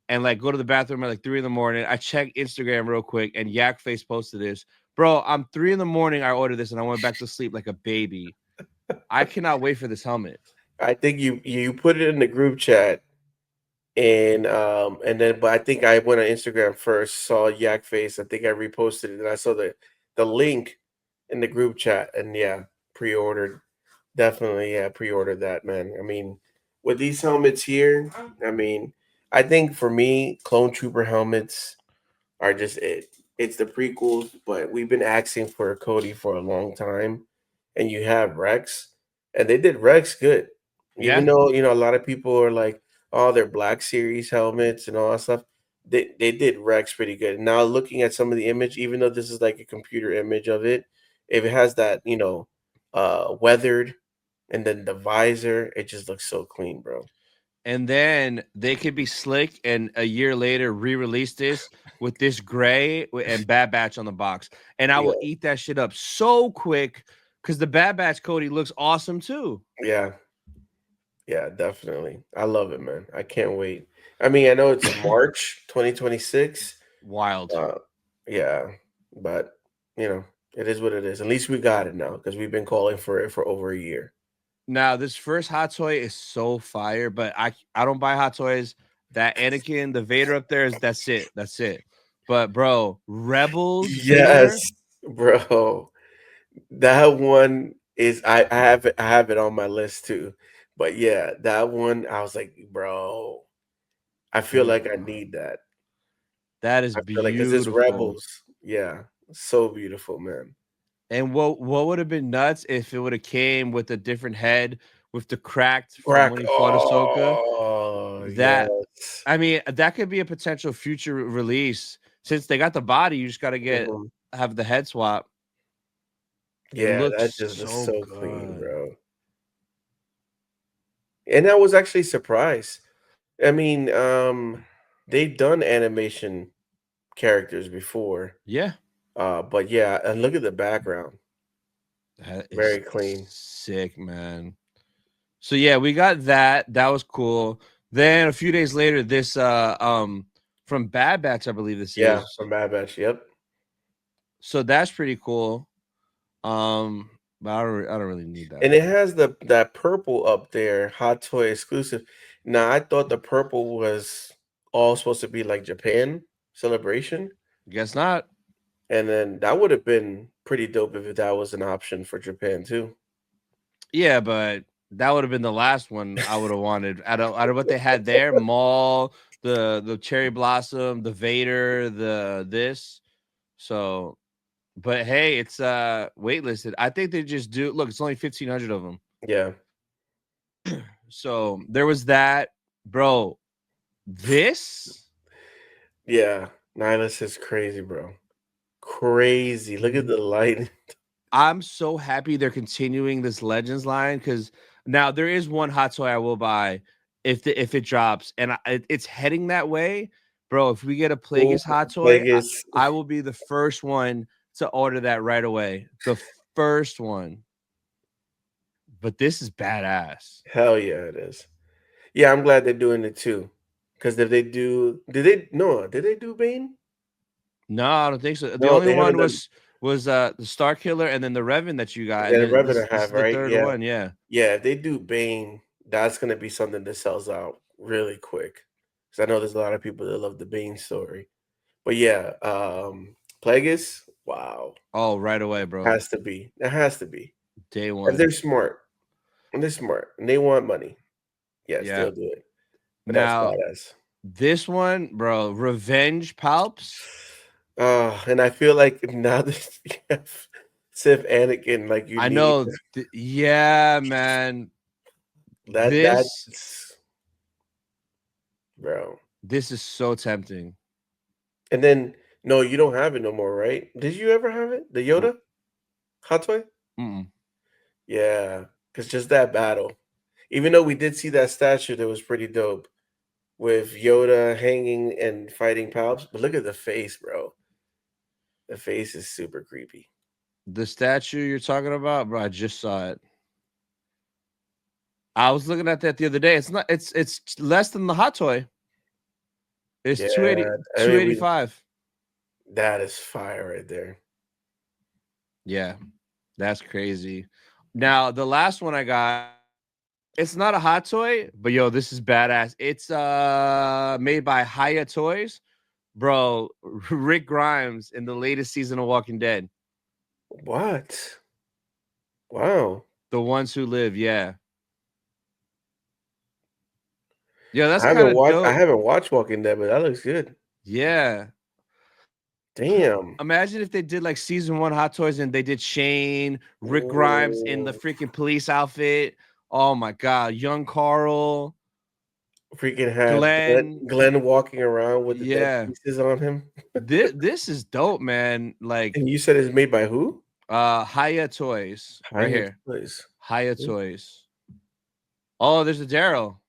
and like go to the bathroom at like 3 in the morning. I check Instagram real quick and Yak Face posted this. Bro, I'm 3 in the morning. I ordered this and I went back to sleep like a baby. I cannot wait for this helmet. I think you put it in the group chat and then but I think I went on Instagram first, saw Yak Face. I think I reposted it and I saw the link in the group chat and yeah, pre-ordered. Definitely, yeah, pre-ordered that, man. I mean, with these helmets here, I mean, I think for me, Clone Trooper helmets are just it. It's the prequels, but we've been asking for a Cody for a long time, and you have Rex, and they did Rex good. Even Yeah. though a lot of people are like, "Oh, they're Black Series helmets and all that stuff," they did Rex pretty good. Now looking at some of the image, even though this is like a computer image of it, if it has that weathered, and then the visor, it just looks so clean, bro. And then they could be slick and a year later re-release this with this gray and Bad Batch on the box. And I Yeah, will eat that shit up so quick because the Bad Batch Cody looks awesome too. yeah. Yeah, definitely. I love it, man. I can't wait. I mean, I know it's March 2026. Wild. Uh, yeah, but it is what it is. At least we got it now because we've been calling for it for over a year. Now, this first hot toy is so fire, but I don't buy hot toys. That Anakin, the Vader up there is that's it. That's it. But bro, Rebels Yes, Vader, bro. That one is I have it on my list too. But yeah, that one I was like, bro, I feel like I need that. that is I feel like because it's beautiful. Rebels. Yeah, so beautiful, man. And what would have been nuts if it would have came with a different head with the cracked from Crack. when he fought Ahsoka. Oh, That yes. I mean, that could be a potential future release. Since they got the body, you just got to Mhm. have the head swap. It Yeah, looks that just looks so so clean, good. bro. And I was actually surprised. I mean, they've done animation characters before. Yeah, But yeah, and look at the background. that is Very clean. sick, man. So yeah, we got that. That was cool. Then a few days later, this from Bad Batch, I believe this Yeah, is. from Bad Batch. Yep. So that's pretty cool. But I don't really need that And it one. has that purple up there, Hot Toy exclusive. Now I thought the purple was all supposed to be like Japan celebration. Guess not. And then that would have been pretty dope if that was an option for Japan too. Yeah, but that would have been the last one I would have wanted. Out of what they had there, Maul, the cherry blossom, the Vader, the this. So, but hey, it's waitlisted. I think they just do. Look, it's only 1,500 of them. Yeah. So there was that, bro. This Yeah. Nihilus is crazy, bro. Crazy. Look at the light. I'm so happy they're continuing this Legends line because now there is one hot toy I will buy if it drops and it's heading that way, bro. If we get a Ooh, Plagueis hot toy, Vegas. I will be the first one to order that right away. The first one. But this is badass. Hell yeah, it is. Yeah, I'm glad they're doing it too. Because if they do, did they do Bane? No, I don't think so. The No, only they haven't one done. was the Star Killer and then the Revan that you got, and Yeah, the then Revenant this have, is the right? third Yeah. one. Yeah. Yeah, if they do Bane, that's gonna be something that sells out really quick. because I know there's a lot of people that love the Bane story. But yeah, Plagueis, wow, Oh, right away, bro. has to be. It has to be. Day If one. they're smart, and they're smart, and they want money, yes, Yeah. they'll do it. But that's Now, badass. this one, bro, Revenge Palps. And I feel like now that you have Sith Anakin, like you I need know. Yeah, man. This that's bro. this is so tempting. And then no, you don't have it no more, right? Did you ever have it? The Yoda hot toy? Mm-mm. Yeah, because just that battle. Even though we did see that statue that was pretty dope with Yoda hanging and fighting Palps, but look at the face, bro. The face is super creepy. The statue you're talking about, bro, I just saw it. I was looking at that the other day. It's not. It's less than the hot toy. It's Yeah, 280, I mean, 285. that is fire right there. Yeah, that's crazy. Now the last one I got, it's not a hot toy, but yo, this is badass. It's made by Haya Toys, bro. Rick Grimes in the latest season of Walking Dead. What? Wow. The Ones Who Live, yeah. Yeah, that's I kind haven't of watched I dope. haven't watched Walking Dead, but that looks good. Yeah. Damn. Imagine if they did like season 1 Hot Toys and they did Shane, Rick Grimes in the Ooh. freaking police outfit. Oh my god, young Carl, Freaking have Glenn. Glenn walking around with the dead Yeah. pieces on him. This is dope, man. Like And you said it's made by who? Haya Toys. Right Higher here. Place. Haya Toys. Oh, there's a Daryl.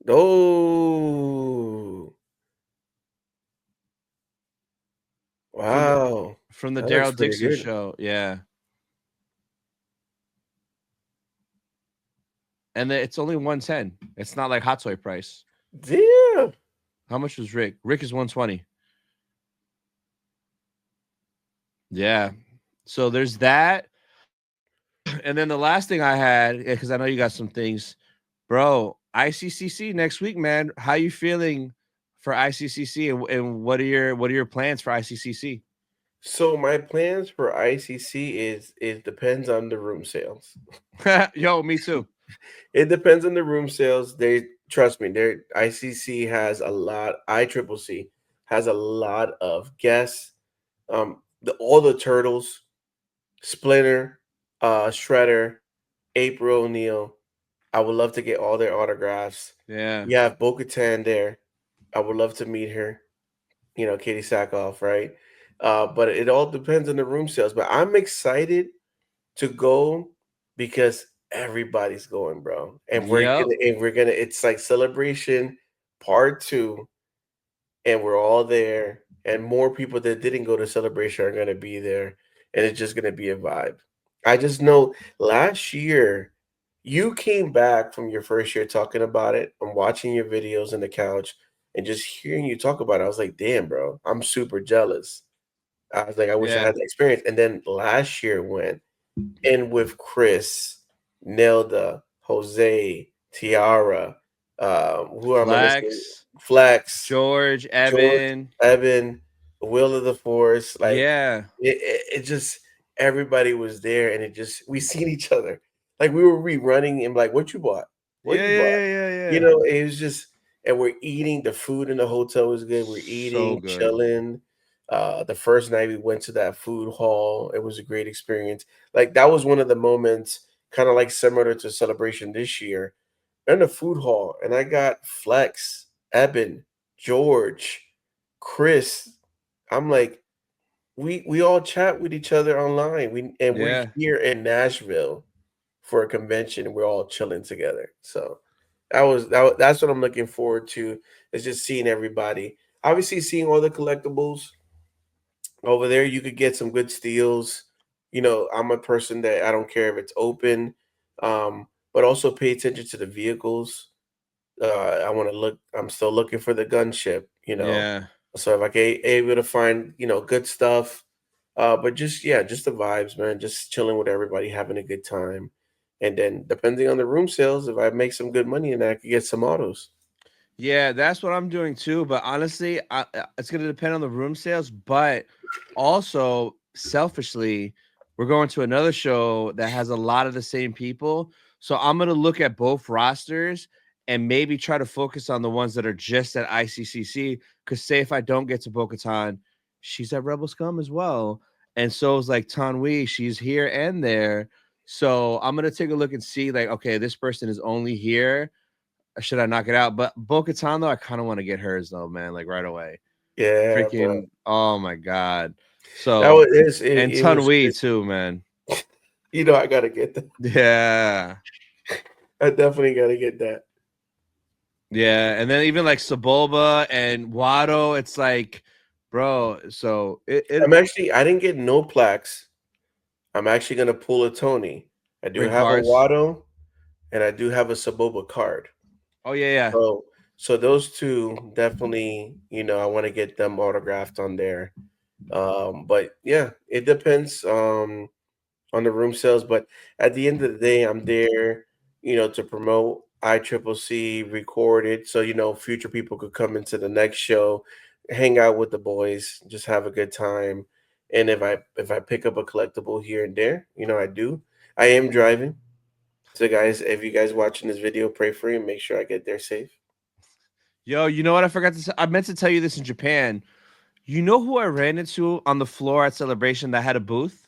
Oh. From the Wow. from the That looks Daryl pretty Dixon good. show. Yeah. And it's only 110. It's not like Hot Toy price. Damn. How much was Rick? Rick is 120. Yeah. So there's that. And then the last thing I had, because I know you got some things, bro. ICCC next week, man. How you feeling for ICCC, and what are your plans for ICCC? So my plans for ICC is it depends on the room sales. Yo, me too. It depends on the room sales. They trust me. Their ICC has a lot. ICCC has a lot of guests. All the turtles, Splinter, Shredder, April O'Neil. I would love to get all their autographs. Yeah. You have Bo-Katan there. I would love to meet her. You know, Katie Sackhoff, right? But it all depends on the room sales. But I'm excited to go because everybody's going, bro. And Yep. we're gonna it's like celebration part 2, and we're all there, and more people that didn't go to celebration are gonna be there, and it's just gonna be a vibe. I just know last year you came back from your first year talking about it. I'm watching your videos on the couch and just hearing you talk about it. I was like, damn, bro, I'm super jealous. I was like, I wish I Yeah. had the experience. And then last year went in with Chris, Nelda, Jose, Tiara, who am I missing? Flex, Flex, George, George, Evan. Evan, Will of the Force. Like Yeah. it just everybody was there, and it just we seen each other. Like we were rerunning and like, what you bought? What Yeah, you yeah, bought? yeah, yeah, You yeah. know, it was just, and we're eating. The food in the hotel was good. We're So eating, good. chilling. The first night we went to that food hall. It was a great experience. Like that was one of the moments, kind of like similar to Celebration this year, in the food hall, and I got Flex, Eben, George, Chris. I'm like, we all chat with each other online. We're Yeah. here in Nashville for a convention. We're all chilling together. So that's what I'm looking forward to, is just seeing everybody. Obviously, seeing all the collectibles over there. You could get some good steals. You know, I'm a person that I don't care if it's open, but also pay attention to the vehicles. I want to look. I'm still looking for the gunship. You know, Yeah. so if I can able to find good stuff, but just yeah, just the vibes, man. Just chilling with everybody, having a good time, and then depending on the room sales, if I make some good money, and I could get some autos. Yeah, that's what I'm doing too. But honestly, it's going to depend on the room sales. But also, selfishly, we're going to another show that has a lot of the same people. So I'm going to look at both rosters and maybe try to focus on the ones that are just at ICCC. Because say if I don't get to Bo-Katan, she's at Rebel Scum as well. And so is like Tanwi. She's here and there. So I'm going to take a look and see like, okay, this person is only here. Should I knock it out? But Bo-Katan, though, I kind of want to get hers though, man, like right away. Yeah, but Freaking, oh my god. that So was and it was Tanwi good. too, man. You know, I gotta get that. Yeah. I definitely gotta get that. Yeah. And then even like Saboba and Wado, it's like, bro. So I didn't get no plaques. I'm actually gonna pull a Tony. I do great have a cards. Watto and I do have a Saboba card. Oh, yeah, yeah. So those two definitely, I want to get them autographed on there. But yeah, it depends on the room sales. But at the end of the day, I'm there, to promote ICCC, record it, so future people could come into the next show, hang out with the boys, just have a good time. And if I pick up a collectible here and there, I do. I am driving. So guys, if you guys watching this video, pray for me and make sure I get there safe. Yo, you know what I forgot to say? I meant to tell you this in Japan. You know who I ran into on the floor at Celebration that had a booth?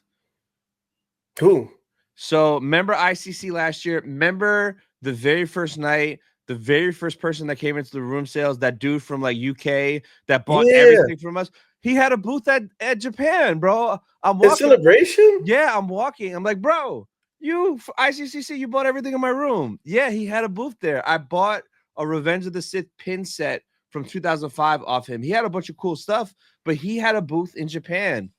Cool. So remember ICC last year? Remember the very first night, the very first person that came into the room sales, that dude from like UK that bought Yeah. everything from us. He had a booth at Japan, bro. I'm In walking. Celebration? Yeah, I'm walking. I'm like, bro, you ICCC, you bought everything in my room. Yeah, he had a booth there. I bought a Revenge of the Sith pin set from 2005 off him. He had a bunch of cool stuff, but he had a booth in Japan.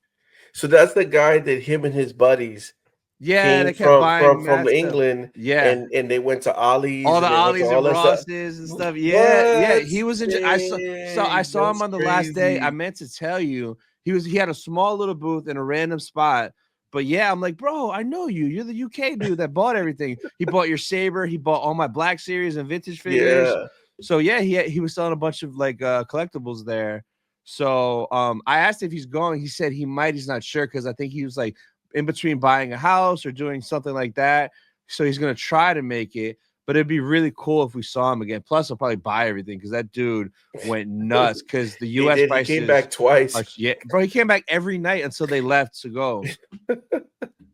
So that's the guy that him and his buddies Yeah, came they kept from buying from mad stuff. England, Yeah. and they went to Ollie's All the and they went to Ollies all and that stuff. Rosses and stuff. Yeah, yeah. What? He was in. I Dang, saw him that's on the last day. I crazy. meant to tell you, he had a small little booth in a random spot. But yeah, I'm like, bro, I know you. You're the UK dude that bought everything. He bought your Saber. He bought all my Black Series and vintage figures. Yeah. So yeah, he was selling a bunch of like collectibles there. So I asked if he's going. He said he might. He's not sure because I think he was like in between buying a house or doing something like that. So he's gonna try to make it. But it'd be really cool if we saw him again. Plus, I'll probably buy everything because that dude went nuts. Because the He U.S. did. He prices came back twice. are, yeah, bro. He came back every night until they left to go.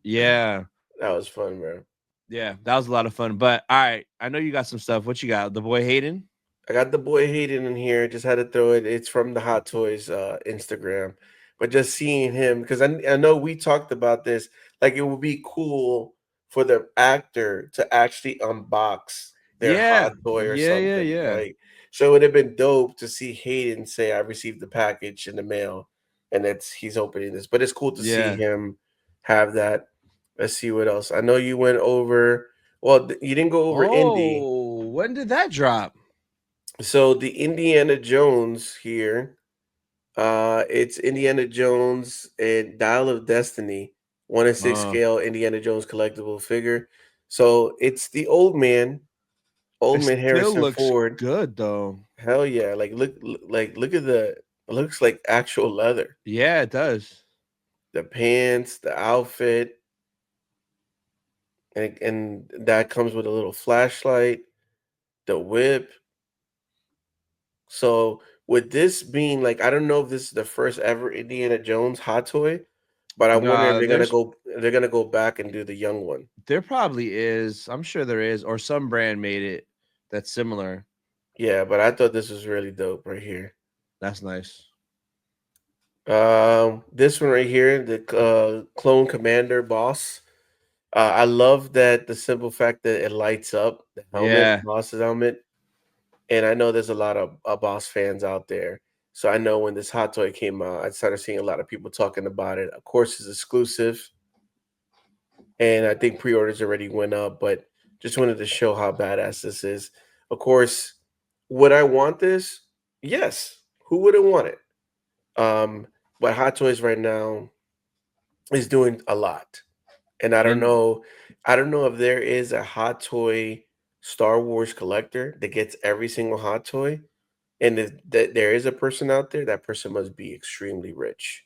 Yeah, That was fun, bro. yeah, that was a lot of fun. But all right, I know you got some stuff. What you got? The boy Hayden. I got the boy Hayden in here. Just had to throw it. It's from the Hot Toys Instagram. But just seeing him, because I know we talked about this, like it would be cool for the actor to actually unbox their Yeah, hot toy or yeah, yeah, something. yeah, Like, so it would have been dope to see Hayden say, "I received the package in the mail," and he's opening this. But it's cool to see yeah. him have that. Let's see what else. I know you went over. Well, you didn't go over Indy. Oh, when did that drop? So the Indiana Jones here, it's Indiana Jones and Dial of Destiny, 1/6 scale Indiana Jones collectible figure. So it's the old It man still Harrison looks Ford. good though. Hell yeah! Like look at it looks like actual leather. Yeah, it does. The pants, the outfit, and that comes with a little flashlight, the whip. So with this being like, I don't know if this is the first ever Indiana Jones hot toy, but I wonder if Nah, they're gonna go back and do the young one. there probably is. I'm sure there is, or some brand made it that's similar. Yeah, but I thought this was really dope right here. That's nice. This one right here, the Clone Commander boss. I love that the simple fact that it lights up the helmet, Yeah. boss's helmet. And I know there's a lot of boss fans out there. So I know when this hot toy came out, I started seeing a lot of people talking about it. Of course, it's exclusive. And I think pre-orders already went up, but just wanted to show how badass this is. Of course, would I want this? Yes. Who wouldn't want it? But Hot Toys right now is doing a lot. And I don't know if there is a hot toy Star Wars collector that gets every single hot toy, and if that there is a person out there, that person must be extremely rich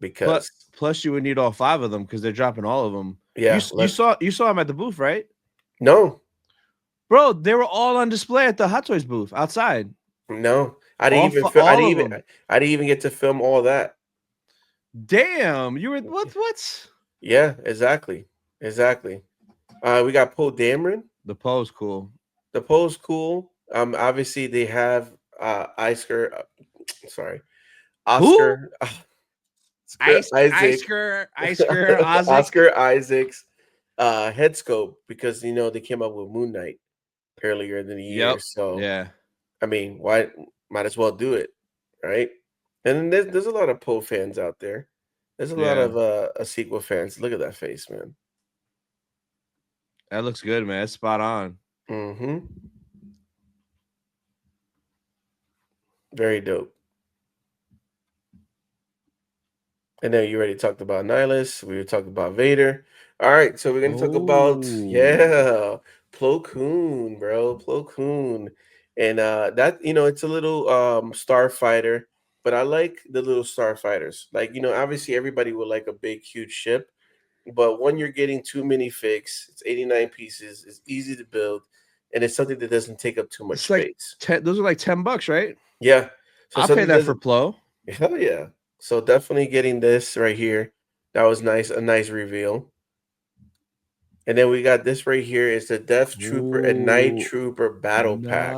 Plus, because plus you would need all 5 of them because they're dropping all of them. yeah, You saw them at the booth, right? no, Bro, they were all on display at the Hot Toys booth outside. no, All of them. I didn't even get to film all that. Damn, you were what? Yeah, exactly, exactly. We got Poe Dameron. The pose cool. The Poe's cool. Obviously they have Oscar. Sorry, Who? Oscar. Isaac. Isaac. Oscar Isaac's head scope because they came up with Moon Knight earlier in the year. Yep. So Yeah. I mean, why might as well do it, right? And then there's a lot of Poe fans out there. There's a lot Yeah. of a sequel fans. Look at that face, man. That looks good, man. That's spot on. Mm-hmm. Very dope. And then you already talked about Nihilus. We were talking about Vader. All right, so we're gonna talk about Plo Koon, bro. Plo Koon. And that it's a little starfighter, but I like the little starfighters. Like, obviously everybody would like a big, huge ship, but when you're getting too many figs, it's 89 pieces, it's easy to build, and it's something that doesn't take up too much It's like space. those are like $10, right? Yeah. So I'll pay something that for doesn't Plo. hell yeah. So definitely getting this right here. That was nice, a nice reveal. And then we got this right here is the Death Trooper and Night Ooh, Trooper battle pack.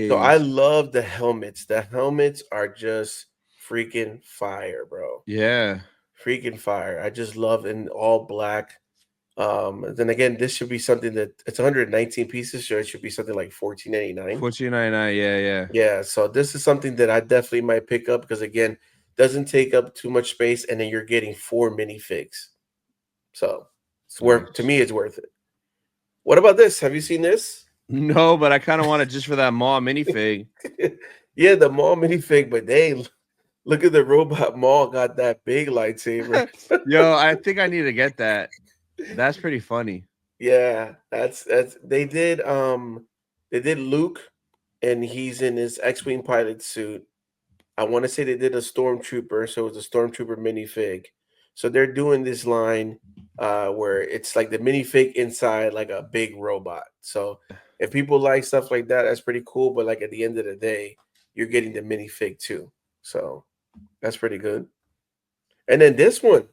So I nice. love the helmets. The helmets are just freaking fire, bro. Yeah. Freaking fire. I just love in all black. Then again, this should be something that it's 119 pieces, so it should be something like 14.99. 14.99. Yeah, yeah. Yeah, so this is something that I definitely might pick up because again, doesn't take up too much space, and then you're getting 4 minifigs. So it's worth to Nice. me. It's worth it. What about this? Have you seen this? No, but I kind of want it just for that Maw minifig. Yeah, the Maul minifig, but look at the robot Maul got that big lightsaber. Yo, I think I need to get that. That's pretty funny. Yeah, that's they did Luke, and he's in his X-Wing pilot suit. I want to say they did a stormtrooper, so it's a stormtrooper minifig. So they're doing this line where it's like the minifig inside like a big robot. So if people like stuff like that, that's pretty cool. But like at the end of the day, you're getting the minifig too. So that's pretty good. And then this one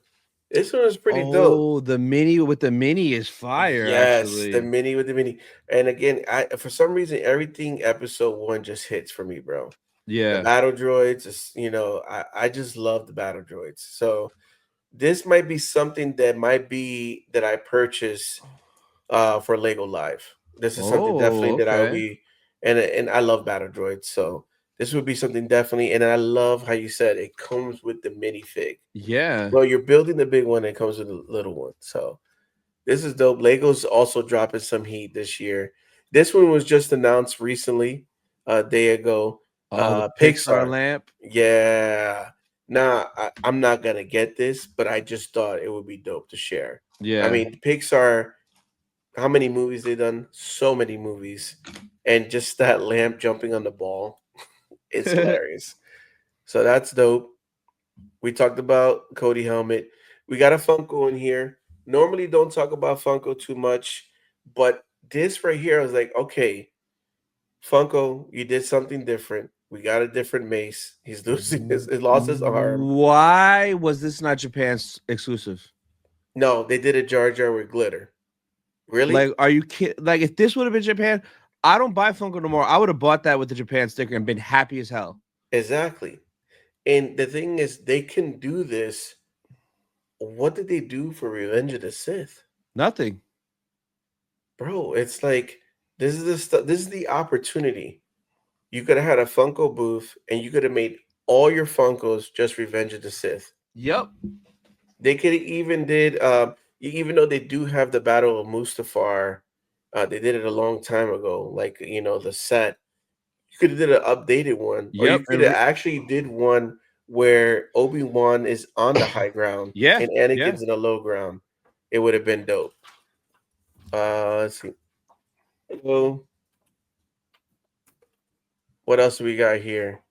is pretty dope. Oh, the mini with the mini is fire, Yes, the actually. mini with the mini. And again, I for some reason everything episode 1 just hits for me, bro. The Yeah. battle droids is, I just love the battle droids. So this might be something that I purchase for Lego Live. This is something definitely Oh, that I will okay. be and I love battle droids. So this would be something definitely, and I love how you said it comes with the minifig. Yeah. Well, you're building the big one, it comes with a little one. So this is dope. Lego's also dropping some heat this year. This one was just announced recently, a day ago. Oh, the Pixar Pixar. lamp. Yeah. Nah, I'm not gonna get this, but I just thought it would be dope to share. I Yeah. mean, Pixar, how many movies they done? So many movies. And just that lamp jumping on the ball is hilarious. So that's dope. We talked about Cody helmet. We got a Funko in here. Normally don't talk about Funko too much, but this right here, I was like, okay, Funko, you did something different. We got a different Mace. He's losing he lost his arm. Why was this not Japan's exclusive? No, they did a Jar Jar with glitter. Really? Like, are you kidding? Like, if this would have been Japan, I don't buy Funko no more. I would have bought that with the Japan sticker and been happy as hell. Exactly. And the thing is, they can do this. What did they do for Revenge of the Sith? Nothing. Bro, it's like this is the stuff. This is the opportunity. You could have had a Funko booth, and you could have made all your Funkos just Revenge of the Sith. Yep. They could even did, even though they do have the Battle of Mustafar, they did it a long time ago. Like the set, you could have did an updated one, or you Yep. could have actually did one where Obi-Wan is on the high ground Yeah. and Anakin's in the low ground. It would have been dope. Let's see. So, what else do we got here?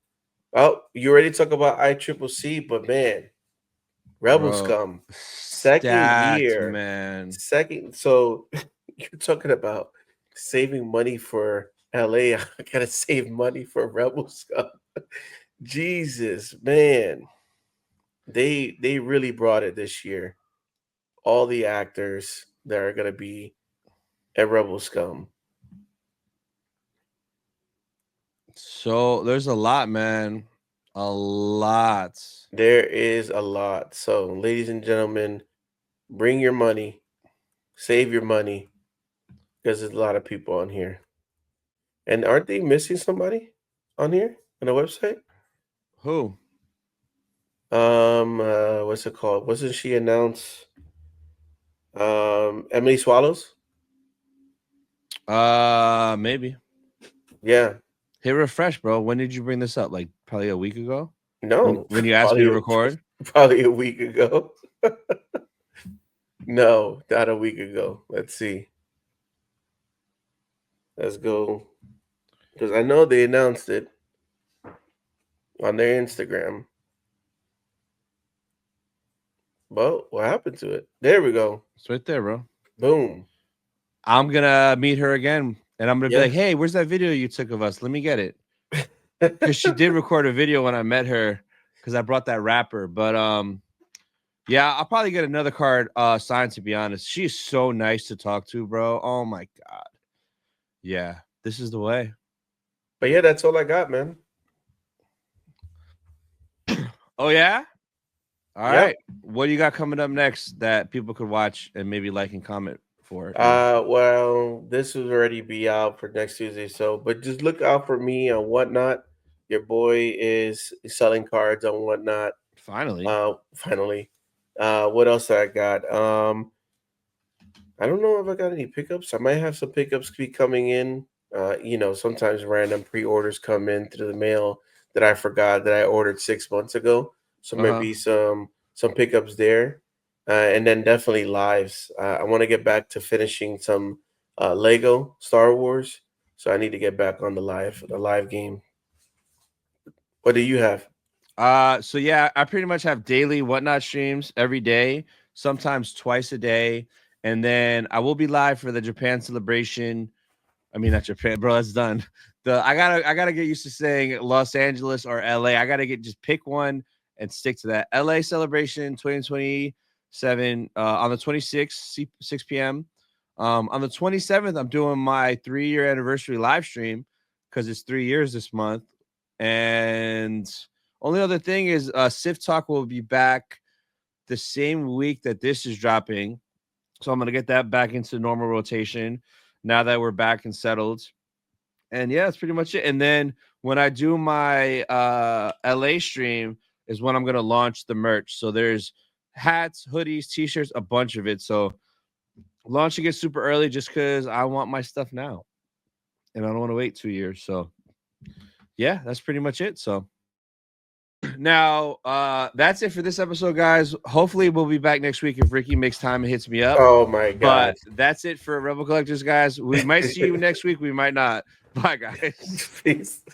Oh, you already talk about ICCC, but man, Rebel Bro, Scum, second stats, year, man. second. So you're talking about saving money for LA. I gotta save money for Rebel Scum. Jesus, man, they really brought it this year. All the actors that are gonna be at Rebel Scum. So there's a lot, man. A lot. There is a lot. So, ladies and gentlemen, bring your money, save your money, because there's a lot of people on here. And aren't they missing somebody on here on the website? Who? What's it called? Wasn't she announced? Emily Swallows? Maybe. Yeah. Hit refresh, bro. When did you bring this up? Like probably a week ago? No. When you asked me to record? Probably a week ago. No, not a week ago. Let's see. Let's go. Because I know they announced it on their Instagram. Well, what happened to it? There we go. It's right there, bro. Boom. I'm gonna meet her again, and I'm gonna Yeah. be like, "Hey, where's that video you took of us? Let me get it." Because she did record a video when I met her, because I brought that rapper. But yeah, I'll probably get another card signed. To be honest, she's so nice to talk to, bro. Oh my god. Yeah, this is the way. But yeah, that's all I got, man. Oh yeah. All Yep. right. What do you got coming up next that people could watch and maybe like and comment for? Well, this will already be out for next Tuesday, so but just look out for me on Whatnot. Your boy is selling cards on Whatnot. Finally. Finally. What else I got? I don't know if I got any pickups. I might have some pickups be coming in. Sometimes random pre-orders come in through the mail that I forgot that I ordered 6 months ago. So maybe some pickups there. And then definitely lives. I want to get back to finishing some Lego Star Wars. So I need to get back on the live game. What do you have? So yeah, I pretty much have daily Whatnot streams every day, sometimes twice a day, and then I will be live for the Japan celebration. I mean, not Japan, bro. That's done. I gotta get used to saying Los Angeles or LA. I gotta just pick one and stick to that. LA celebration 2027 on the 26th, 6 p.m. On the 27th, I'm doing my 3-year anniversary live stream because it's 3 years this month. And only other thing is Sif Talk will be back the same week that this is dropping. So I'm going to get that back into normal rotation now that we're back and settled. And yeah, that's pretty much it. And then when I do my LA stream is when I'm going to launch the merch. So there's hats, hoodies, t-shirts, a bunch of it. So launching it super early just because I want my stuff now. And I don't want to wait 2 years. So yeah, that's pretty much it. So now that's it for this episode, guys. Hopefully we'll be back next week if Ricky makes time and hits me up. Oh my god. But that's it for Rebel Collectors, guys. We might see you next week. We might not. Bye, guys. Peace.